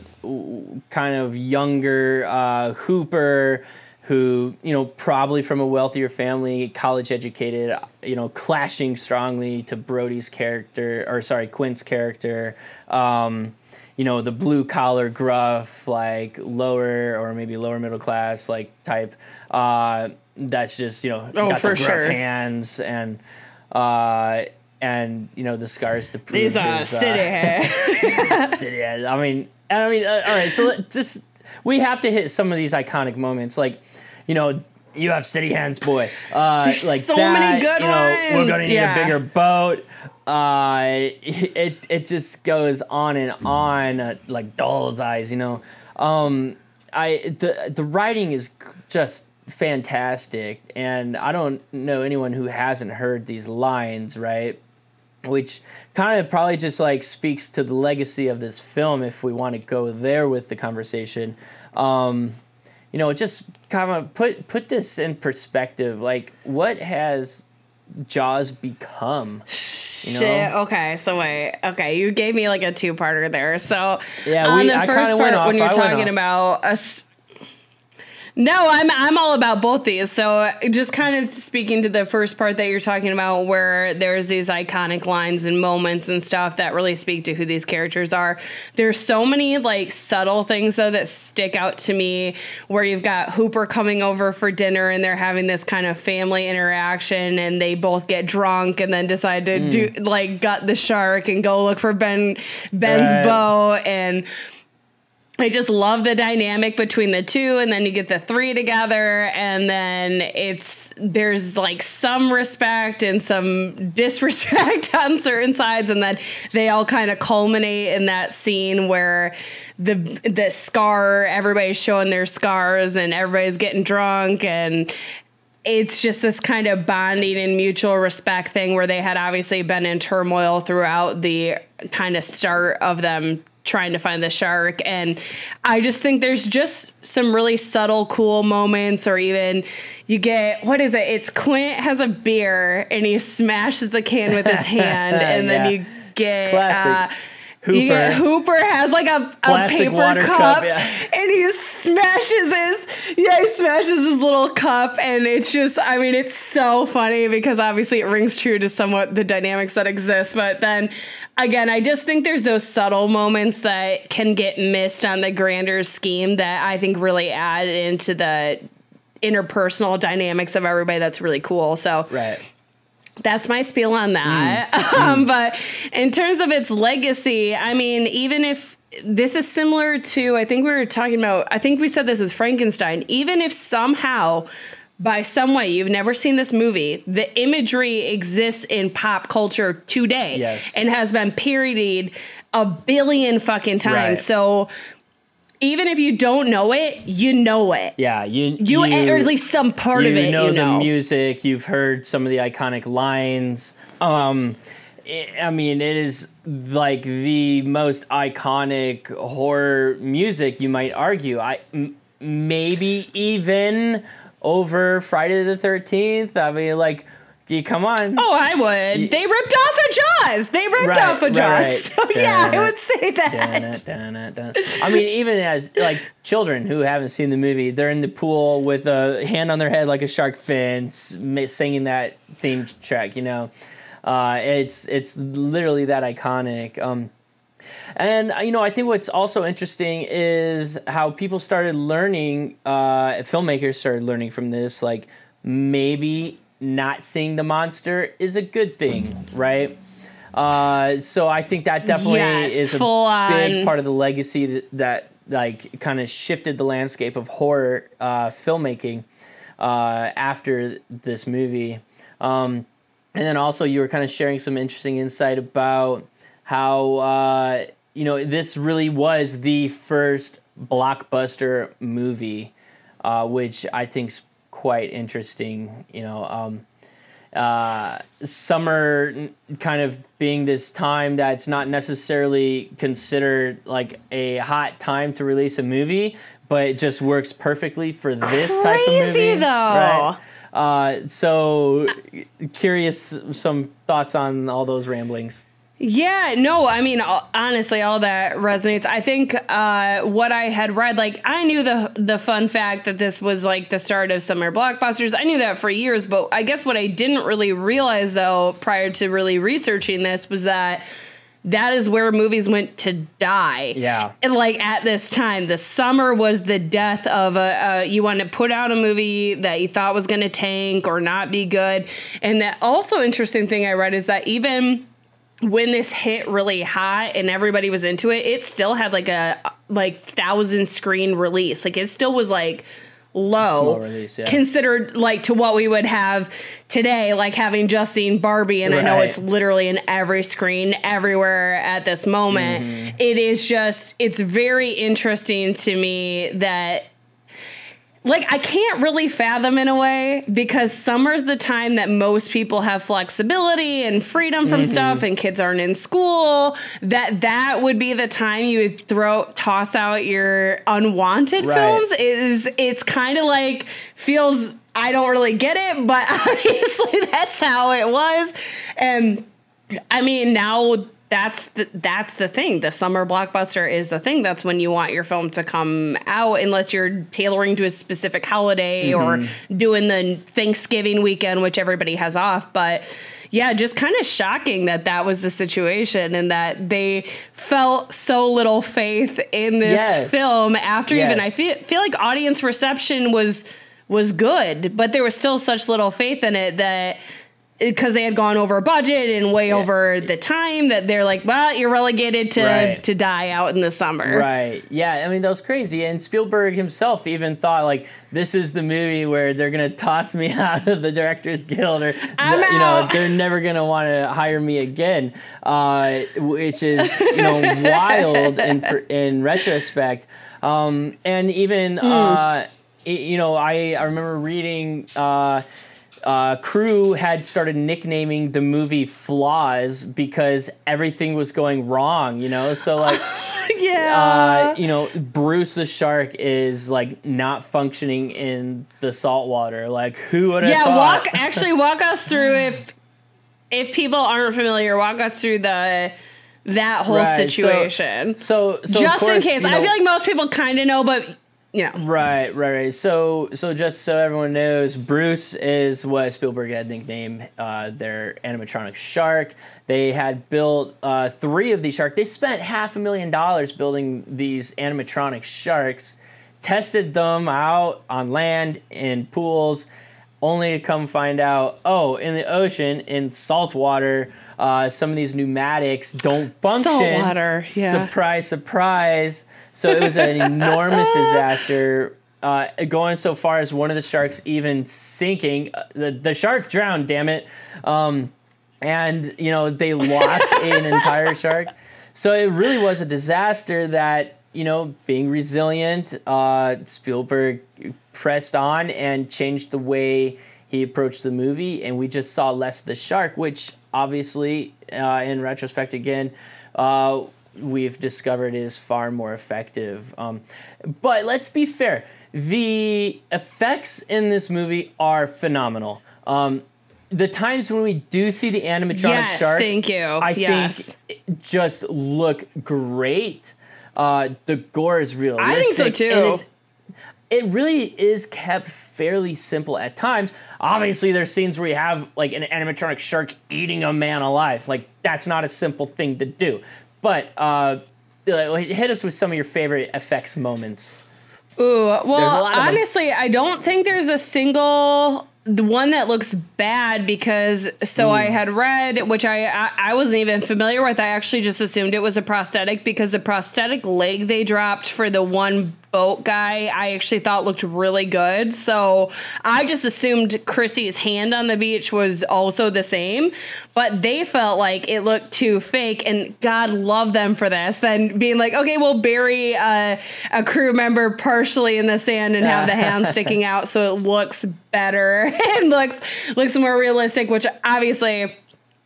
kind of younger Hooper, who, you know, probably from a wealthier family, college educated, you know, clashing strongly to Brody's character, or sorry, Quint's character. You know, the blue collar gruff, like lower or maybe lower middle class, like type. That's just, you know, got the gruff hands and you know, the scars to prove these are city head. City head. I mean, all right. So we have to hit some of these iconic moments, like, you know, you have city hands, boy. There's like so that, many good ones. We're gonna need a bigger boat. It just goes on and on, like doll's eyes, you know. The writing is just fantastic, and I don't know anyone who hasn't heard these lines, right? Which kind of probably just like speaks to the legacy of this film, if we want to go there with the conversation. You know, just kind of put this in perspective. Like, what has Jaws become? You know? Okay, so wait. Okay, you gave me like a two-parter there. So yeah, on the first part, when you're talking about us. No, I'm all about both these. So just kind of speaking to the first part that you're talking about, where there's these iconic lines and moments and stuff that really speak to who these characters are. There's so many like subtle things though that stick out to me, where you've got Hooper coming over for dinner and they're having this kind of family interaction, and they both get drunk and then decide to do like gut the shark and go look for Ben's boat. And I just love the dynamic between the two, and then you get the three together, and then there's like some respect and some disrespect on certain sides, and then they all kind of culminate in that scene where the scar, everybody's showing their scars and everybody's getting drunk, and it's just this kind of bonding and mutual respect thing where they had obviously been in turmoil throughout the kind of start of them trying to find the shark. And I just think there's just some really subtle, cool moments, or even you get, what is it? It's Quint has a beer and he smashes the can with his hand, and then you get Hooper has like a paper cup, and he smashes his little cup, and it's just, I mean, it's so funny because obviously it rings true to somewhat the dynamics that exist. But then again, I just think there's those subtle moments that can get missed on the grander scheme that I think really add into the interpersonal dynamics of everybody. That's really cool. So That's my spiel on that. But in terms of its legacy, I mean, even if this is similar to, I think we said this with Frankenstein, even if somehow by some way you've never seen this movie, the imagery exists in pop culture today and has been parodied a billion fucking times. Right. So even if you don't know it, you know it. Yeah, you or at least some part of it. You know the music. You've heard some of the iconic lines. I mean, it is like the most iconic horror music. You might argue. Maybe even over Friday the 13th. I mean, like. Come on. Oh, I would. They ripped off of Jaws. Right. So, yeah, I would say that. I mean, even as, like, children who haven't seen the movie, they're in the pool with a hand on their head like a shark fin, singing that theme track, you know. It's literally that iconic. And, you know, I think what's also interesting is how people started learning, filmmakers started learning from this, like, maybe not seeing the monster is a good thing, right? So I think that definitely is a big part of the legacy that like kind of shifted the landscape of horror filmmaking after this movie. And then also you were kind of sharing some interesting insight about how you know, this really was the first blockbuster movie, which I think's quite interesting, you know. Summer kind of being this time that's not necessarily considered like a hot time to release a movie, but it just works perfectly for this type of movie. Crazy though. Right? So curious, some thoughts on all those ramblings. Yeah, no, I mean, honestly, all that resonates. I think what I had read, like, I knew the fun fact that this was, like, the start of summer blockbusters. I knew that for years, but I guess what I didn't really realize, though, prior to really researching this was that is where movies went to die. Yeah. And, like, at this time, the summer was the death of you want to put out a movie that you thought was going to tank or not be good. And that also interesting thing I read is that even when this hit really hot and everybody was into it, it still had like a 1,000 screen release. Like it still was like low release, considered like to what we would have today, like having just seen Barbie. And I know it's literally in every screen everywhere at this moment. It is just, it's very interesting to me that, like, I can't really fathom in a way because summer's the time that most people have flexibility and freedom from stuff and kids aren't in school, that would be the time you would toss out your unwanted films. It's kind of like feels, I don't really get it, but obviously that's how it was. And I mean, now that's the thing. The summer blockbuster is the thing. That's when you want your film to come out, unless you're tailoring to a specific holiday or doing the Thanksgiving weekend, which everybody has off. But yeah, just kind of shocking that was the situation and that they felt so little faith in this film after even I feel like audience reception was good, but there was still such little faith in it that because they had gone over budget and way over the time that they're like, well, you're relegated to die out in the summer. Right. Yeah. I mean, that was crazy. And Spielberg himself even thought like, this is the movie where they're going to toss me out of the Directors Guild or, you know, they're never going to want to hire me again, which is, you know, wild in retrospect. And even, you know, I remember reading, crew had started nicknaming the movie Flaws because everything was going wrong, you know? So, like, you know, Bruce the shark is, like, not functioning in the salt water. Like, who would have thought? Walk us through, if people aren't familiar, walk us through that whole situation. So just in case. I feel like most people kind of know, but... Yeah. Right. So just so everyone knows, Bruce is what Spielberg had nicknamed their animatronic shark. They had built 3 of these sharks. They spent $500,000 building these animatronic sharks, tested them out on land in pools. only to come find out, in the ocean, in salt water, some of these pneumatics don't function. Salt water, yeah. Surprise, surprise. So it was an enormous disaster, going so far as one of the sharks even sinking. The shark drowned, damn it. And, they lost an entire shark. So it really was a disaster that, being resilient, Spielberg pressed on and changed the way he approached the movie, and we just saw less of the shark, which obviously, in retrospect again, we've discovered is far more effective. But let's be fair. The effects in this movie are phenomenal. The times when we do see the animatronic shark, thank you. I think just look great. The gore is realistic. I think so too. It really is kept fairly simple at times. Obviously, there's scenes where you have like an animatronic shark eating a man alive. Like, that's not a simple thing to do. But hit us with some of your favorite effects moments. Ooh, well, honestly, I don't think there's a single one that looks bad because I had read, which I wasn't even familiar with. I actually just assumed it was a prosthetic because the prosthetic leg they dropped for the one boat guy, I actually thought looked really good. So I just assumed Chrissy's hand on the beach was also the same, but they felt like it looked too fake, and God love them for this. Then being like, okay, we'll bury a crew member partially in the sand and have the hand sticking out so it looks better and looks more realistic, which obviously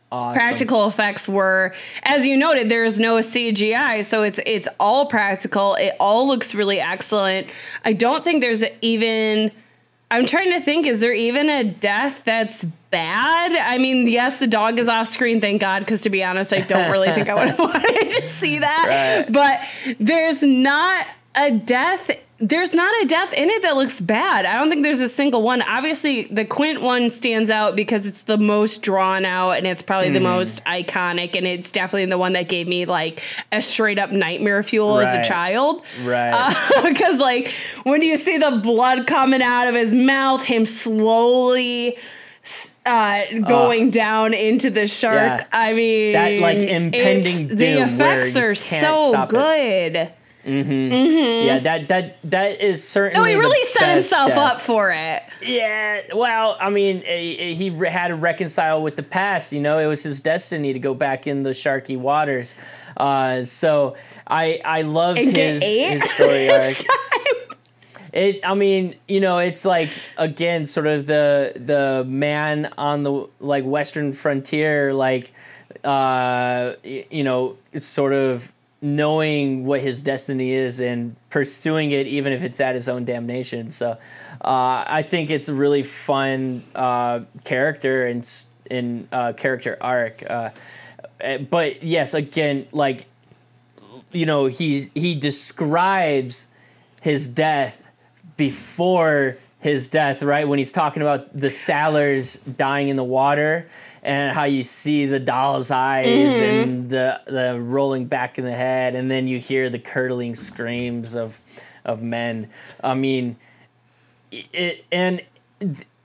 awesome. Practical effects were, as you noted, there's no CGI, so it's all practical. It all looks really excellent. I don't think there's even, I'm trying to think, is there even a death that's bad? I mean, yes, the dog is off screen, thank God, because to be honest, I don't really think I would have wanted to see that. Right. But there's not a death. There's not a death in it that looks bad. I don't think there's a single one. Obviously, the Quint one stands out because it's the most drawn out and it's probably the most iconic. And it's definitely the one that gave me like a straight up nightmare fuel as a child. Right. Because like when you see the blood coming out of his mouth, him slowly going down into the shark. Yeah. I mean, that like impending doom. The effects are so good. Yeah, that is certainly. No, he really set himself up for it. Yeah, well, I mean, he had to reconcile with the past. It was his destiny to go back in the sharky waters. So I love his story arc. It's like, again, sort of the man on the like western frontier, like it's sort of knowing what his destiny is and pursuing it, even if it's at his own damnation. So I think it's a really fun character and character arc. But yes, again, like, he describes his death before his death, right? When he's talking about the sailors dying in the water and how you see the doll's eyes and the rolling back in the head, and then you hear the curdling screams of men. I mean, and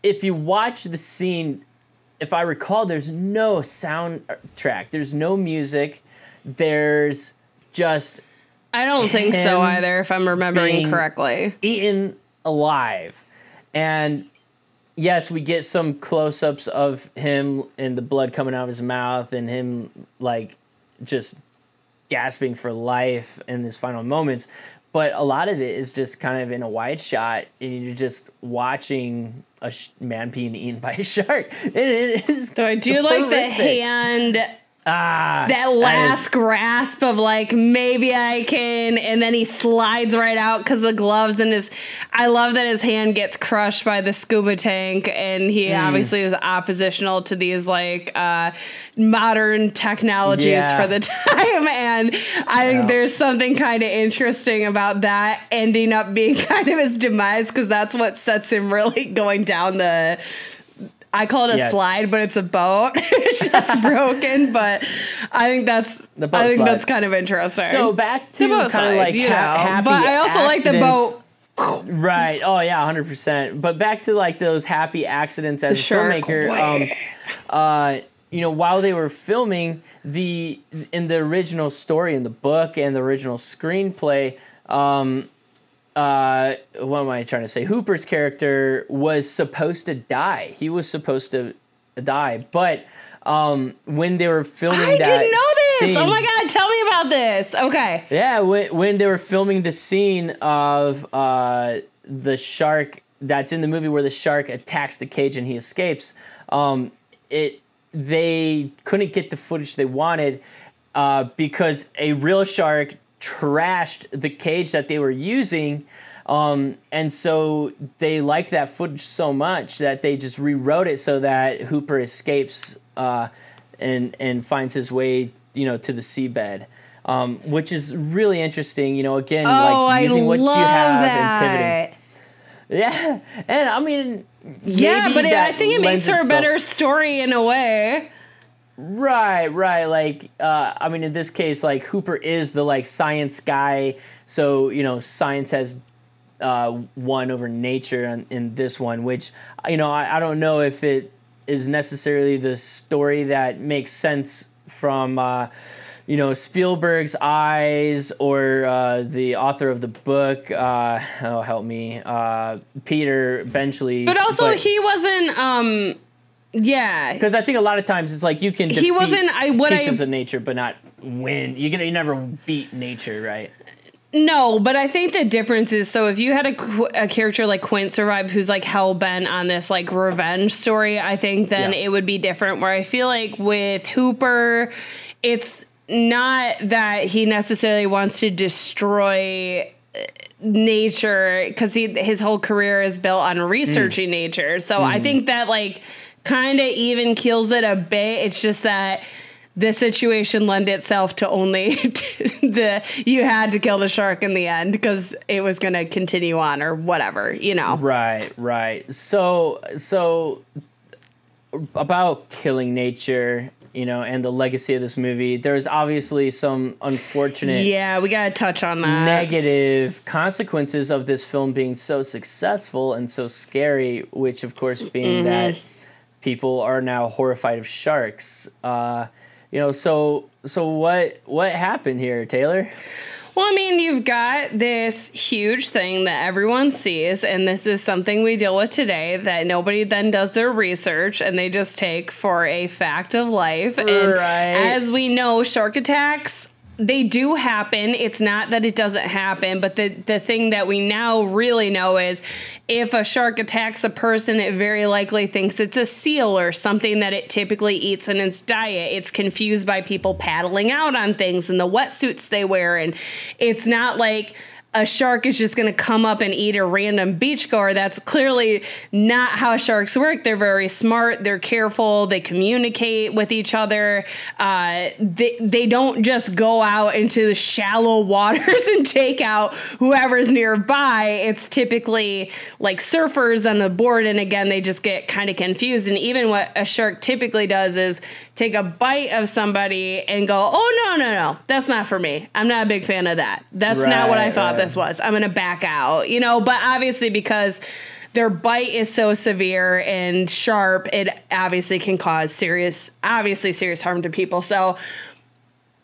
if you watch the scene, if I recall, there's no soundtrack, there's no music, there's just I don't think so either, if I'm remembering correctly. Eaten alive. And yes, we get some close-ups of him and the blood coming out of his mouth and him like just gasping for life in his final moments. But a lot of it is just kind of in a wide shot, and you're just watching a man being eaten by a shark. And it is so I do horrific. Like the hand... that last grasp of like, maybe I can, and then he slides right out because the gloves in his, I love that his hand gets crushed by the scuba tank, and he obviously is oppositional to these like modern technologies for the time, and I think there's something kind of interesting about that ending up being kind of his demise, because that's what sets him really going down the, I call it a slide, but it's a boat. It's just broken, but I think that's that's kind of interesting. So back to kind of like happy but I also accidents. like the boat Right. Oh yeah, 100%. But back to like those happy accidents as a filmmaker. While they were filming in the original story, in the book and the original screenplay, what am I trying to say? Hooper's character was supposed to die. He was supposed to die, but when they were filming I didn't know this. scene, oh my God, tell me about this. Okay. Yeah, when they were filming the scene of the shark that's in the movie where the shark attacks the cage and he escapes, they couldn't get the footage they wanted because a real shark trashed the cage that they were using. And so they liked that footage so much that they just rewrote it so that Hooper escapes and finds his way, to the seabed, which is really interesting. Again, like using what you have and pivoting. Yeah, and I mean, yeah, but I think it makes for a better story in a way. Right. Like, I mean, in this case, like Hooper is the like science guy, so science has won over nature in this one, which I don't know if it is necessarily the story that makes sense from Spielberg's eyes or the author of the book. Help me, Peter Benchley's. But also, he wasn't. Yeah, because I think a lot of times it's like you can defeat pieces of nature, but not win. You never beat nature, right? No, but I think the difference is, so if you had a character like Quint survive who's like hell-bent on this like revenge story, I think then it would be different, where I feel like with Hooper, it's not that he necessarily wants to destroy nature, because his whole career is built on researching nature. So I think that like kind of even kills it a bit. It's just that the situation lent itself to only you had to kill the shark in the end because it was going to continue on or whatever, Right. So about killing nature, and the legacy of this movie, there's obviously some unfortunate, we got to touch on that, negative consequences of this film being so successful and so scary, which of course being that people are now horrified of sharks. So what happened here, Taylor? Well, I mean, you've got this huge thing that everyone sees, and this is something we deal with today, that nobody then does their research, and they just take for a fact of life. And as we know, shark attacks, they do happen. It's not that it doesn't happen, but the thing that we now really know is if a shark attacks a person, it very likely thinks it's a seal or something that it typically eats in its diet. It's confused by people paddling out on things and the wetsuits they wear. And it's not like a shark is just going to come up and eat a random beachgoer. That's clearly not how sharks work. They're very smart. They're careful. They communicate with each other. They don't just go out into the shallow waters and take out whoever's nearby. It's typically like surfers on the board. And again, they just get kind of confused. And even what a shark typically does is take a bite of somebody and go, oh, no, that's not for me. I'm not a big fan of that. That's not what I thought this was. I'm going to back out, but obviously because their bite is so severe and sharp, it obviously can cause serious harm to people. So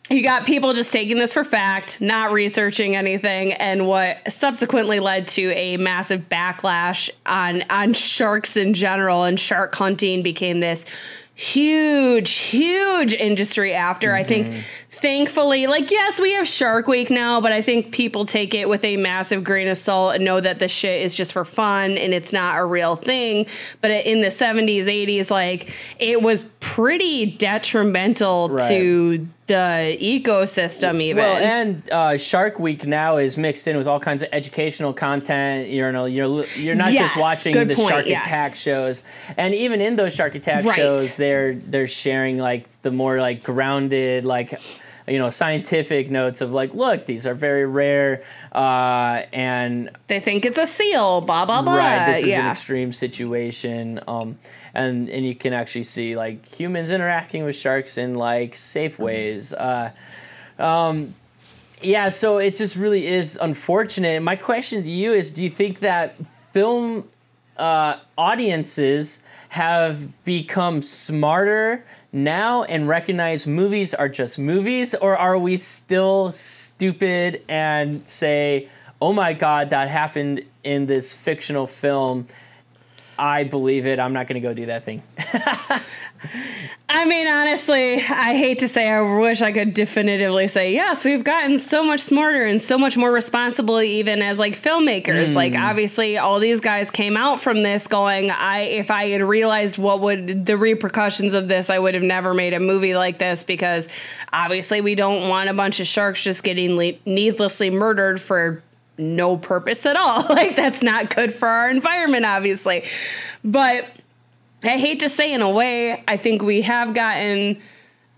you got people just taking this for fact, not researching anything, and what subsequently led to a massive backlash on sharks in general, and shark hunting became this huge industry after. I think thankfully, like, yes, we have Shark Week now, but I think people take it with a massive grain of salt and know that the shit is just for fun and it's not a real thing. But in the 70s, 80s, like, it was pretty detrimental to the ecosystem even. Well, and Shark Week now is mixed in with all kinds of educational content. You're not just watching the Shark Attack shows. And even in those Shark Attack shows, they're sharing like the more like grounded, like, scientific notes of like, look, these are very rare, and they think it's a seal, blah blah blah. Right, this is an extreme situation, and you can actually see like humans interacting with sharks in like safe ways. Yeah, so it just really is unfortunate. My question to you is, do you think that film audiences have become smarter now and recognize movies are just movies, or are we still stupid and say, oh my God, that happened in this fictional film, I believe it, I'm not going to go do that thing? I mean, honestly, I hate to say, I wish I could definitively say, yes, we've gotten so much smarter and so much more responsible, even as like filmmakers. Like, obviously, all these guys came out from this going, if I had realized what would the repercussions of this, I would have never made a movie like this, because obviously we don't want a bunch of sharks just getting needlessly murdered for no purpose at all. Like, that's not good for our environment, obviously. But I hate to say, in a way, I think we have gotten,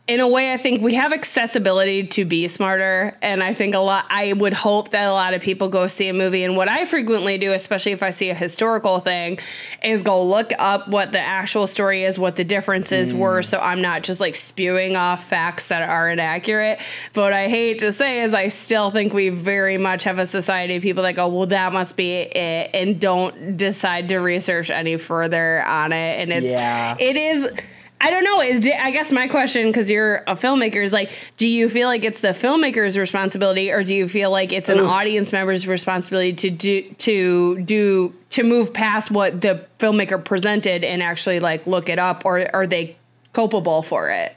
I think we have accessibility to be smarter. And I think I would hope that a lot of people go see a movie. And what I frequently do, especially if I see a historical thing, is go look up what the actual story is, what the differences were. So I'm not just like spewing off facts that are inaccurate. But what I hate to say is I still think we very much have a society of people that go, well, that must be it, and don't decide to research any further on it. And it is... I don't know. I guess my question, because you're a filmmaker, is like, do you feel like it's the filmmaker's responsibility, or do you feel like it's an audience member's responsibility to move past what the filmmaker presented and actually like look it up, or are they culpable for it?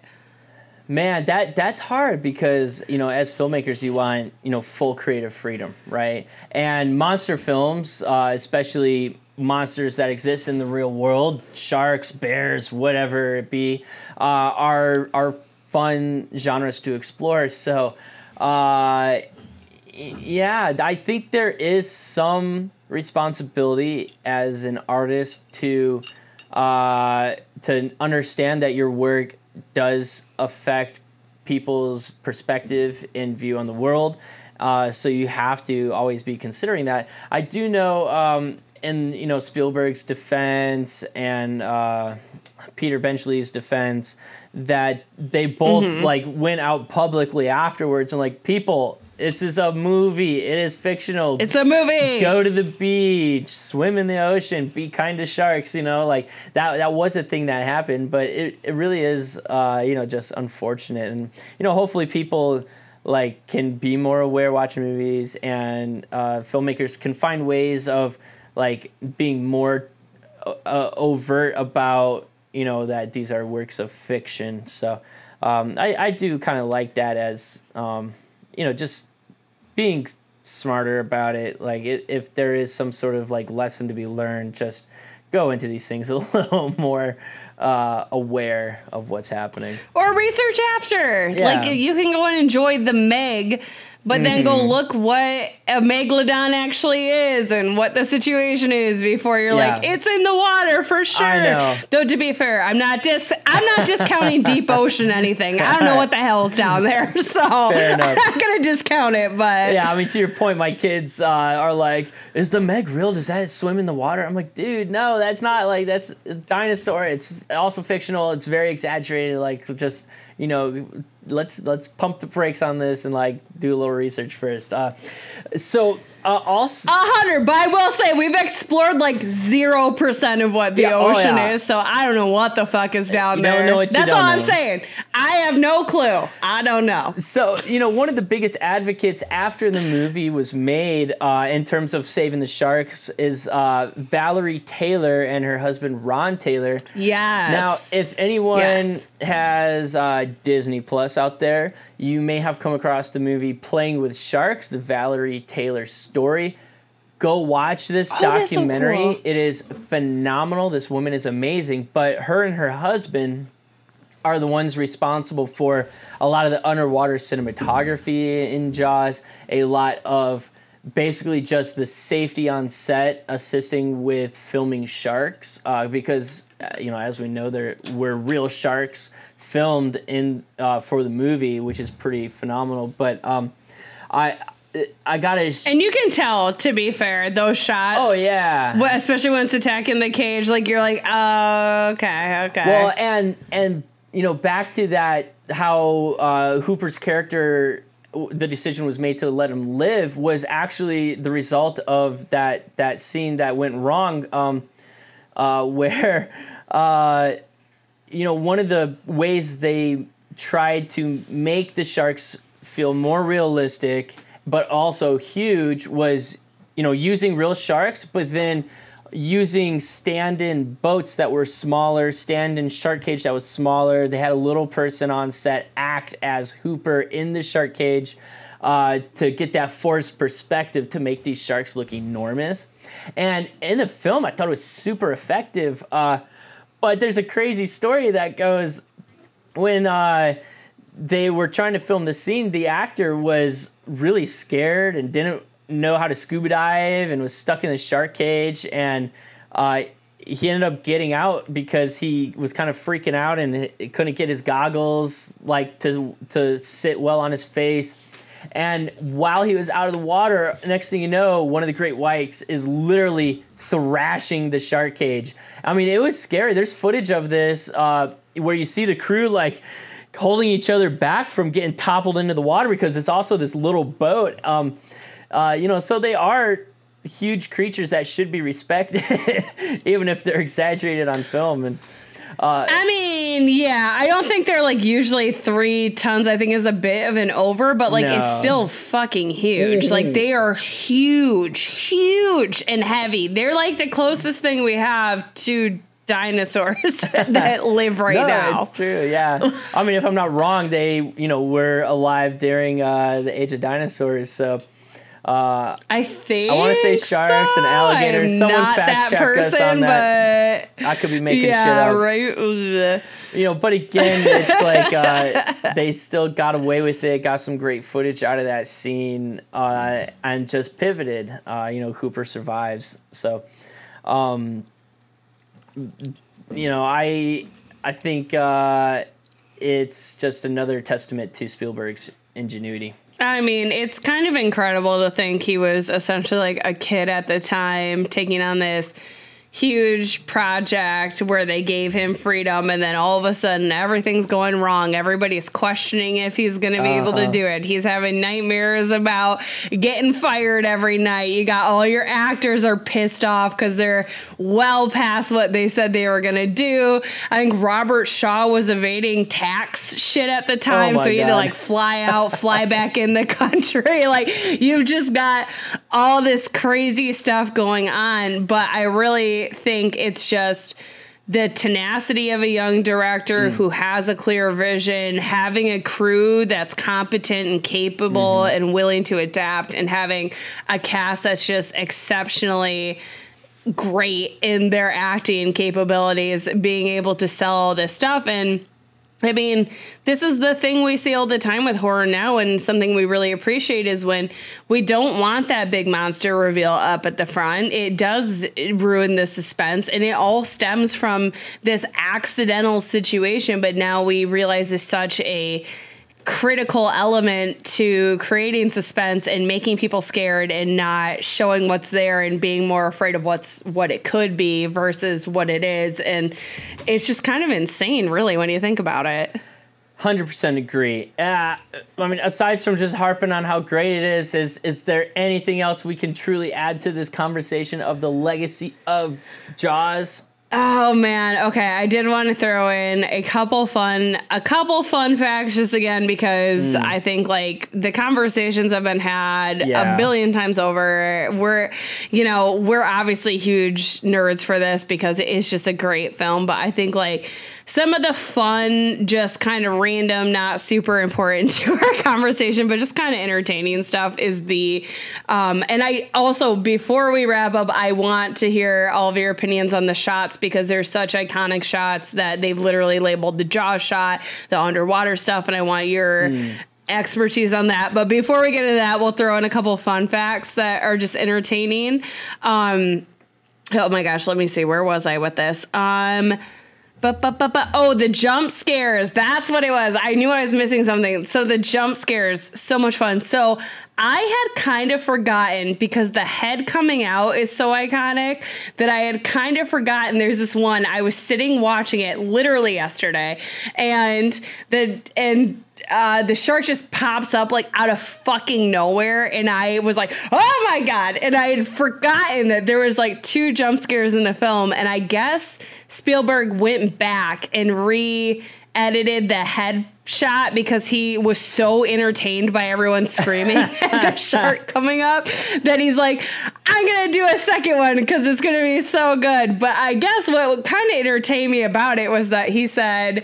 Man, that's hard, because, you know, as filmmakers, you want, you know, full creative freedom, right? And monster films, especially monsters that exist in the real world, sharks, bears, whatever it be, are fun genres to explore. So, yeah, I think there is some responsibility as an artist to understand that your work does affect people's perspective and view on the world. So you have to always be considering that. I do know, in, you know, Spielberg's defense and Peter Benchley's defense, that they both like went out publicly afterwards and like, people, this is a movie. It is fictional. It's a movie. Go to the beach, swim in the ocean, be kind to sharks. You know, like that was a thing that happened, but it really is, you know, just unfortunate. And, you know, hopefully people like can be more aware watching movies, and filmmakers can find ways of like being more overt about, you know, that these are works of fiction. So I do kind of like that as, you know, just being smarter about it. Like if there is some sort of like lesson to be learned, just go into these things a little more aware of what's happening. Or research after. Yeah. Like, you can go and enjoy the Meg, but then go look what a megalodon actually is and what the situation is before you're like, it's in the water for sure. I know. Though, to be fair, I'm not discounting deep ocean anything. I don't know what the hell's down there, so I'm not gonna discount it. But yeah, I mean, to your point, my kids are like, "Is the Meg real? Does that swim in the water?" I'm like, "Dude, no, that's not. Like, that's a dinosaur. It's also fictional. It's very exaggerated. Like, just, you know, let's pump the brakes on this and like do a little research first." Also 100, but I will say we've explored like 0% of what the ocean is, so I don't know what the fuck is down there. That's all I'm saying. I have no clue. I don't know. So, you know, one of the biggest advocates after the movie was made in terms of saving the sharks is Valerie Taylor and her husband Ron Taylor. Yes. Now, if anyone has Disney Plus out there, you may have come across the movie Playing with Sharks, the Valerie Taylor story. Go watch this documentary. So cool. It is phenomenal. This woman is amazing, but her and her husband are the ones responsible for a lot of the underwater cinematography in Jaws, a lot of basically just the safety on set, assisting with filming sharks, because, you know, as we know, there were real sharks filmed in for the movie, which is pretty phenomenal. But I gotta... And you can tell, to be fair, those shots... Oh, yeah. Especially when it's attacking the cage, like, you're like, oh, okay. Well, and you know, back to that, how Hooper's character the decision was made to let him live was actually the result of that scene that went wrong, where one of the ways they tried to make the sharks feel more realistic but also huge was using real sharks, but then using stand-in boats that were smaller, stand-in shark cage that was smaller. They had a little person on set act as Hooper in the shark cage to get that forced perspective to make these sharks look enormous. And in the film, I thought it was super effective. But there's a crazy story that goes when they were trying to film the scene, the actor was really scared and didn't know how to scuba dive and was stuck in the shark cage, and he ended up getting out because he was kind of freaking out and couldn't get his goggles to sit well on his face. And while he was out of the water, next thing you know, one of the great whites is literally thrashing the shark cage. I mean, it was scary. There's footage of this where you see the crew holding each other back from getting toppled into the water because it's also this little boat. So they are huge creatures that should be respected, even if they're exaggerated on film. And I mean, yeah, I don't think they're usually 3 tons. I think is a bit of an over, but it's still fucking huge. They are huge and heavy. They're the closest thing we have to dinosaurs that live right now. It's true. Yeah. I mean, if I'm not wrong, they were alive during the age of dinosaurs. So. I think I want to say sharks and alligators. Someone fact check us on that. But I could be making shit up. Right. But again, it's they still got away with it. Got some great footage out of that scene, and just pivoted. Hooper survives. So, I think it's just another testament to Spielberg's ingenuity. I mean, it's kind of incredible to think he was essentially a kid at the time taking on this huge project where they gave him freedom, and then all of a sudden everything's going wrong. Everybody's questioning if he's going to be able to do it. He's having nightmares about getting fired every night. You got all your actors are pissed off because they're well past what they said they were going to do. I think Robert Shaw was evading tax shit at the time, so he had to fly out, fly back in the country. You've just got all this crazy stuff going on, but I really think it's just the tenacity of a young director who has a clear vision, having a crew that's competent and capable and willing to adapt, and having a cast that's just exceptionally great in their acting capabilities, being able to sell all this stuff. And I mean, this is the thing we see all the time with horror now, and something we really appreciate is when we don't want that big monster reveal up at the front. It does ruin the suspense, and it all stems from this accidental situation, but now we realize it's such a critical element to creating suspense and making people scared and not showing what's there and being more afraid of what it could be versus what it is. And it's just kind of insane, really, when you think about it. 100% agree. I mean, aside from just harping on how great it is there anything else we can truly add to this conversation of the legacy of Jaws? Oh man, okay. I did want to throw in a couple fun facts just again because I think the conversations have been had a billion times over. We're obviously huge nerds for this because it is just a great film, but I think some of the fun, just kind of random, not super important to our conversation, but just kind of entertaining stuff is and I also, before we wrap up, I want to hear all of your opinions on the shots because they're such iconic shots that they've literally labeled the Jaws shot, the underwater stuff, and I want your expertise on that. But before we get into that, we'll throw in a couple fun facts that are just entertaining. Oh my gosh, let me see. Where was I with this? Oh, the jump scares. That's what it was. I knew I was missing something. So the jump scares, so much fun. So I had kind of forgotten, because the head coming out is so iconic, that I had kind of forgotten there's this one. I was sitting watching it literally yesterday, and the shark just pops up like out of fucking nowhere, and I was like, oh my God. And I had forgotten that there was like 2 jump scares in the film, and I guess Spielberg went back and re-edited the head shot because he was so entertained by everyone screaming at the shark coming up that he's like, I'm gonna do a second one because it's gonna be so good. But I guess what kind of entertained me about it was that he said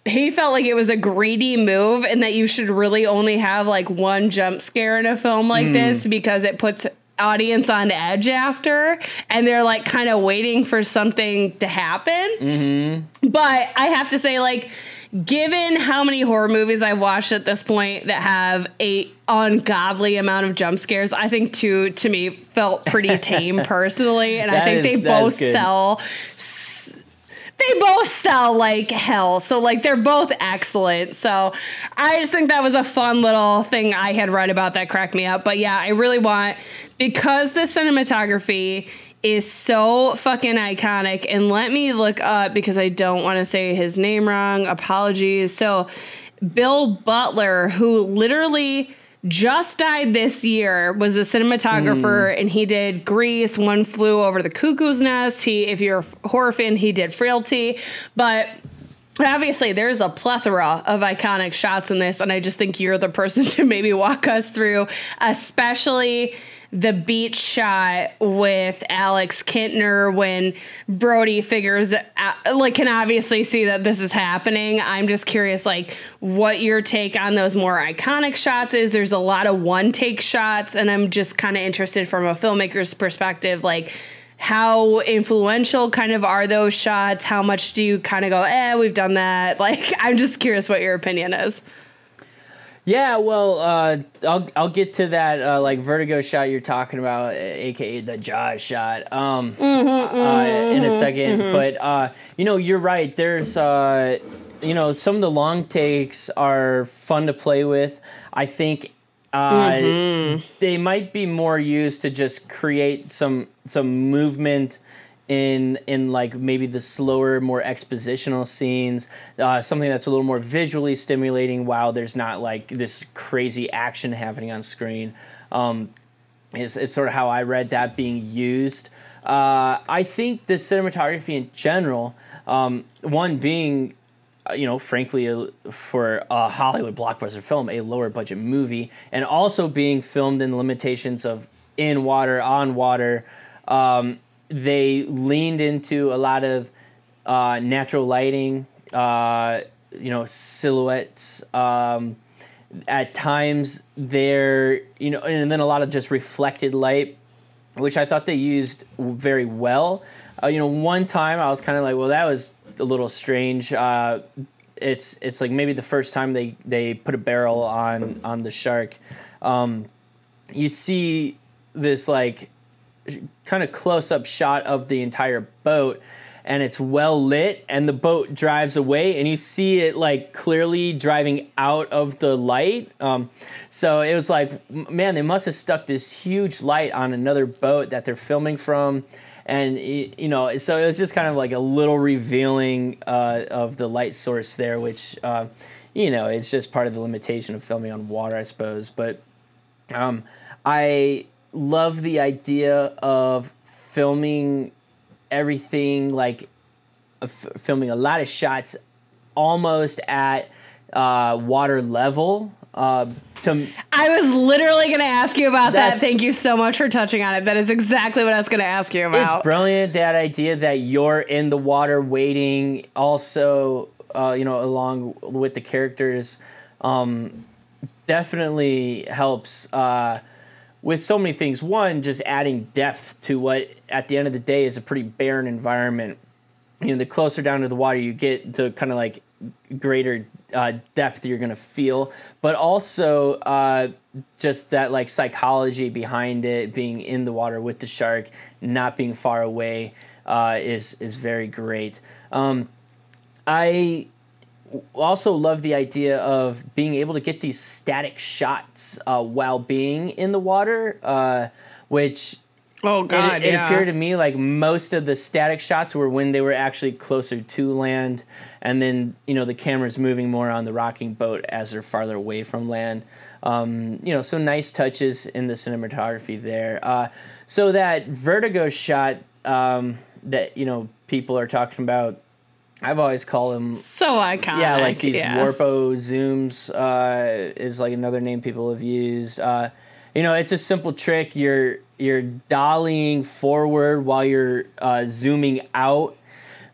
he felt like it was a greedy move and that you should really only have like 1 jump scare in a film like this because it puts audience on edge after, and they're like kind of waiting for something to happen. But I have to say, like, given how many horror movies I've watched at this point that have a ungodly amount of jump scares, I think 2 to me felt pretty tame personally, and I think they both sell. They both sell like hell. So like they're both excellent. So I just think that was a fun little thing I had read about that cracked me up. But yeah, I really want, because the cinematography is so fucking iconic, and let me look up because I don't want to say his name wrong. Apologies. So Bill Butler, who literally just died this year, was a cinematographer, and he did Grease, One Flew Over the Cuckoo's Nest. If you're a horror fan, he did Frailty. But obviously, there's a plethora of iconic shots in this, and I just think you're the person to maybe walk us through, especially the beach shot with Alex Kintner when Brody figures out, like, can obviously see that this is happening. I'm just curious, like, what your take on those more iconic shots is. There's a lot of one-take shots, and I'm just kind of interested from a filmmaker's perspective, like, how influential kind of are those shots? How much do you kind of go, we've done that? Like, I'm just curious what your opinion is. Yeah, well, I'll get to that like vertigo shot you're talking about, aka the Jaws shot, in a second. But you're right. There's some of the long takes are fun to play with. I think they might be more used to just create some movement in like maybe the slower, more expositional scenes, something that's a little more visually stimulating while there's not like this crazy action happening on screen. Is sort of how I read that being used. I think the cinematography in general, one being, frankly, for a Hollywood blockbuster film, a lower budget movie, and also being filmed in the limitations of in water, on water, they leaned into a lot of natural lighting, silhouettes. At times, and then a lot of just reflected light, which I thought they used very well. One time I was kind of like, well, that was a little strange. It's like maybe the first time they put a barrel on the shark. You see this like kind of close-up shot of the entire boat, and it's well lit, and the boat drives away, and you see it like clearly driving out of the light. So it was like, man, they must have stuck this huge light on another boat that they're filming from, and so it was just kind of like a little revealing of the light source there, which it's just part of the limitation of filming on water, I suppose. But I love the idea of filming everything, like filming a lot of shots almost at water level. I was literally going to ask you about that. Thank you so much for touching on it. That is exactly what I was going to ask you about. It's brilliant, that idea that you're in the water waiting also, along with the characters, definitely helps with so many things. One, just adding depth to what, at the end of the day, is a pretty barren environment. The closer down to the water you get, the kind of like greater depth you're going to feel. But also just that like psychology behind it, being in the water with the shark, not being far away, is very great. also love the idea of being able to get these static shots while being in the water, which Oh God! it appeared to me like most of the static shots were when they were actually closer to land, and then the camera's moving more on the rocking boat as they're farther away from land. So nice touches in the cinematography there. So that vertigo shot that people are talking about, I've always called them so iconic. Yeah, like these warpo zooms is like another name people have used. It's a simple trick. You're dollying forward while you're zooming out,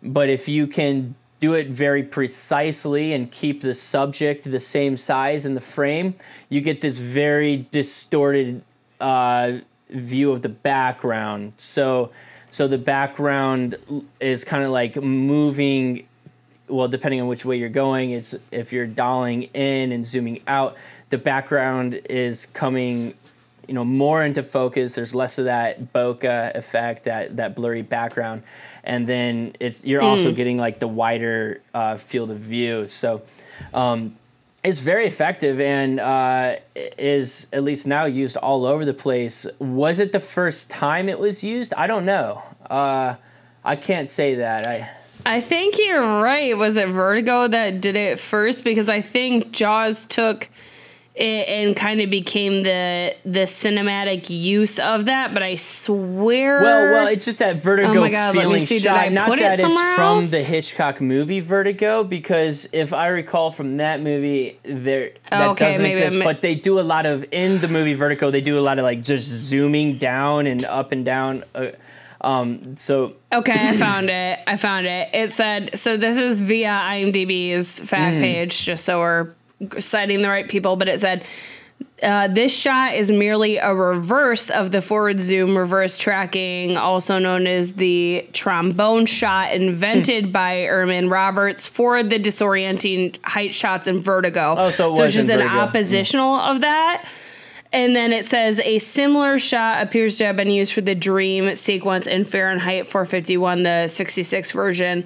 but if you can do it very precisely and keep the subject the same size in the frame, you get this very distorted view of the background. So the background is kind of like moving, well, depending on which way you're going. It's if you're dollying in and zooming out, the background is coming more into focus. There's less of that bokeh effect, that blurry background, and then you're also getting like the wider field of view. So it's very effective and is at least now used all over the place. Was it the first time it was used? I don't know. I can't say that. I think you're right. Was it Vertigo that did it first? Because I think Jaws took it and kind of became the cinematic use of that, but I swear. Well, it's just that Vertigo feeling shot. Not that it's from the Hitchcock movie Vertigo, because if I recall from that movie, that doesn't exist. But they do a lot of in the movie Vertigo. They do a lot of like just zooming down and up and down. Okay, I found it. It said, so this is via IMDb's fact page, just so we're citing the right people, but it said, this shot is merely a reverse of the forward zoom reverse tracking, also known as the trombone shot, invented by Erman Roberts for the disorienting height shots in Vertigo. Oh, so it's just an oppositional of that. And then it says a similar shot appears to have been used for the dream sequence in Fahrenheit 451, the 66 version.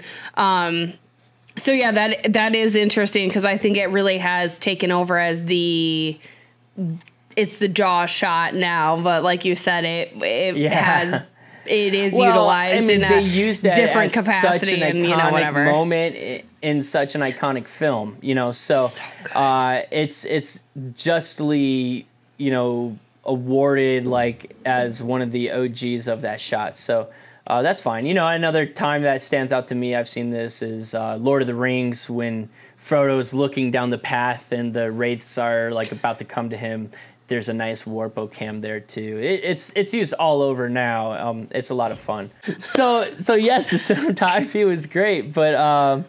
So yeah, that is interesting because I think it really has taken over as it's the Jaws shot now. But like you said, it is utilized in they used that different as capacity such an and iconic moment in such an iconic film. So it's justly awarded like as one of the OGs of that shot. So. That's fine. Another time that stands out to me, I've seen this, is Lord of the Rings, when Frodo's looking down the path and the wraiths are like about to come to him. There's a nice warpo cam there too. It's used all over now. It's a lot of fun. So yes, the cinematography was great, but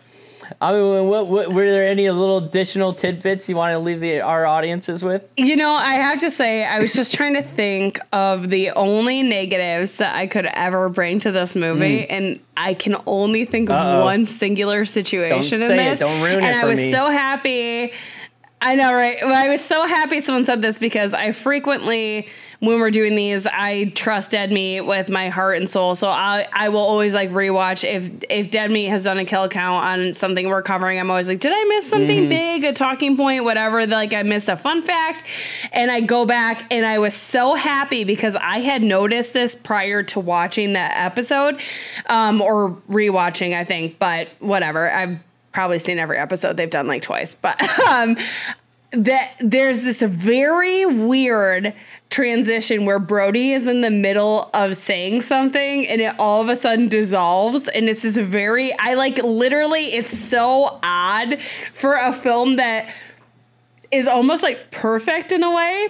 what were there any little additional tidbits you want to leave our audiences with? I have to say, I was just trying to think of the only negatives that I could ever bring to this movie, and I can only think of one singular situation in this. Don't ruin it for me. And I was so happy. I know, right? Well, I was so happy someone said this because I frequently, when we're doing these, I trust Dead Meat with my heart and soul. So I will always like rewatch if Dead Meat has done a kill count on something we're covering. I'm always like, did I miss something big, a talking point, whatever? Like I missed a fun fact, and I go back and I was so happy because I had noticed this prior to watching the episode, or rewatching, I think, but whatever. I've probably seen every episode they've done like twice, but that there's this very weird transition where Brody is in the middle of saying something and it all of a sudden dissolves, and this is it's so odd for a film that is almost like perfect in a way,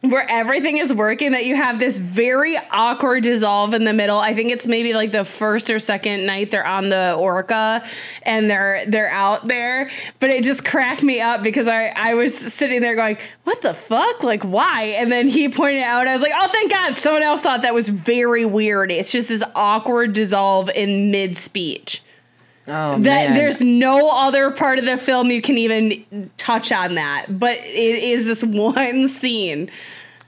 where everything is working, that you have this very awkward dissolve in the middle. I think it's maybe like the first or second night they're on the Orca and they're out there. But it just cracked me up because I was sitting there going, what the fuck? Like, why? And then he pointed out, I was like, oh, thank God. Someone else thought that was very weird. It's just this awkward dissolve in mid-speech. Oh, man. There's no other part of the film you can even touch on that, but it is this one scene.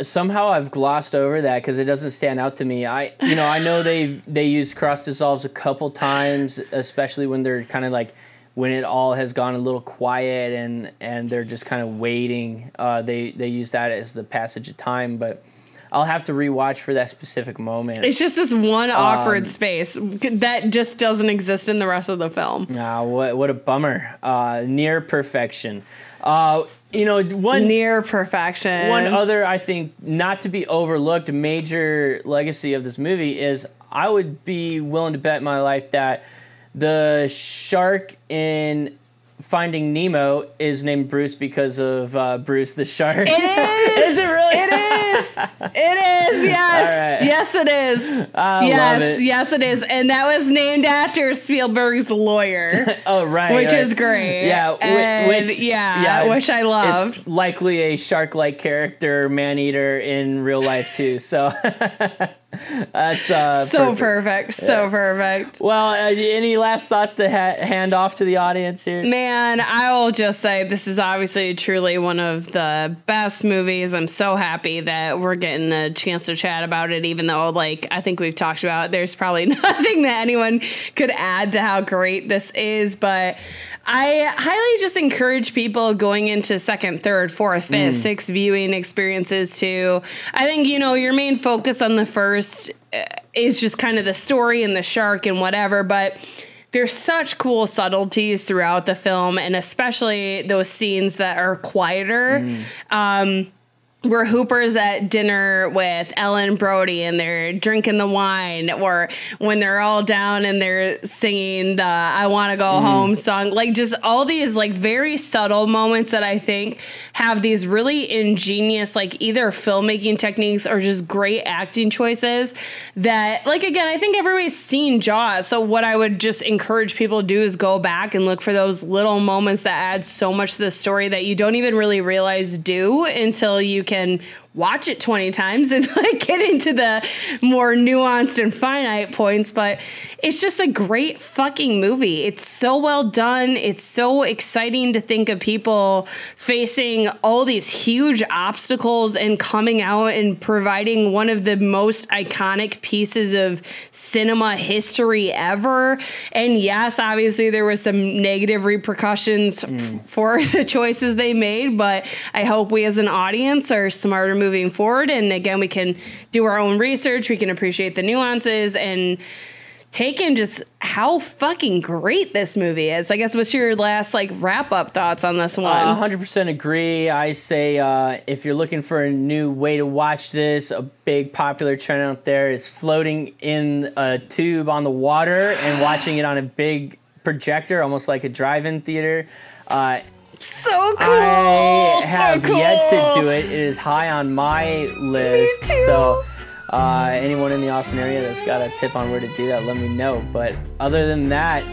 Somehow I've glossed over that because it doesn't stand out to me. I know they use cross dissolves a couple times, especially when they're kind of like when it all has gone a little quiet and they're just kind of waiting. They use that as the passage of time, but I'll have to rewatch for that specific moment. It's just this one awkward space that just doesn't exist in the rest of the film. What a bummer. Near perfection. Near perfection. One other, I think, not to be overlooked, major legacy of this movie is I would be willing to bet my life that the shark in Finding Nemo is named Bruce because of Bruce the shark. It is. Is it really? It is. It is. Yes. Right. Yes, it is. I love it. Yes, it is. And that was named after Spielberg's lawyer. Oh, right. Which is great. Yeah. Which I love. It's likely a shark-like character, man-eater in real life too. So that's so perfect. So perfect. Well, any last thoughts to hand off to the audience here? Man, I will just say this is obviously truly one of the best movies. I'm so happy that we're getting a chance to chat about it, even though, like, I think we've talked about, there's probably nothing that anyone could add to how great this is. But I highly just encourage people going into second, third, fourth, fifth, sixth viewing experiences to, I think, your main focus on the first is just kind of the story and the shark and whatever, but there's such cool subtleties throughout the film, and especially those scenes that are quieter. Where Hooper's at dinner with Ellen Brody and they're drinking the wine, or when they're all down and they're singing the I Want to Go Home song. Like, just all these, like, very subtle moments that I think have these really ingenious, like, either filmmaking techniques or just great acting choices that, like, again, I think everybody's seen Jaws. So what I would just encourage people to do is go back and look for those little moments that add so much to the story that you don't even really realize do until you can watch it 20 times and, like, get into the more nuanced and finite points. But it's just a great fucking movie. It's so well done. It's so exciting to think of people facing all these huge obstacles and coming out and providing one of the most iconic pieces of cinema history ever. And yes, obviously there was some negative repercussions for the choices they made, but I hope we as an audience are smarter moving forward. And again, we can do our own research. We can appreciate the nuances and take in just how fucking great this movie is. I guess, what's your last, like, wrap-up thoughts on this one? 100% agree. I say if you're looking for a new way to watch this, a big popular trend out there is floating in a tube on the water and watching it on a big projector, almost like a drive-in theater. So cool. I have yet to do it. It is high on my list. Me too. So anyone in the Austin area that's got a tip on where to do that, let me know. But other than that,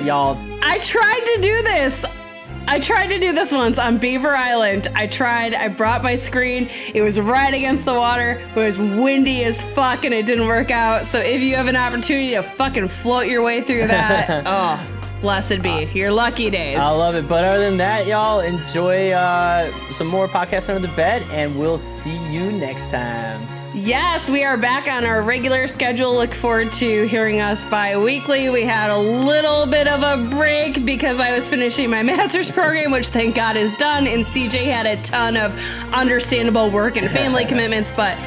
y'all, I tried to do this. I tried to do this once on Beaver Island. I brought my screen. It was right against the water. It was windy as fuck and it didn't work out. So if you have an opportunity to fucking float your way through that, oh, blessed be your lucky days. I love it. But other than that, y'all, enjoy some more podcasts under the bed, and we'll see you next time. Yes, we are back on our regular schedule. Look forward to hearing us bi-weekly. We had a little bit of a break because I was finishing my master's program, which thank God is done, and CJ had a ton of understandable work and family commitments, but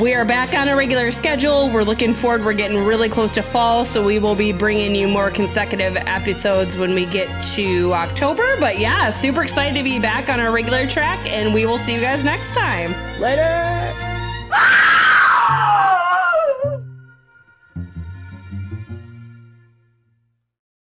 we are back on a regular schedule. We're looking forward. We're getting really close to fall, so we will be bringing you more consecutive episodes when we get to October. But yeah, super excited to be back on our regular track, and we will see you guys next time. Later!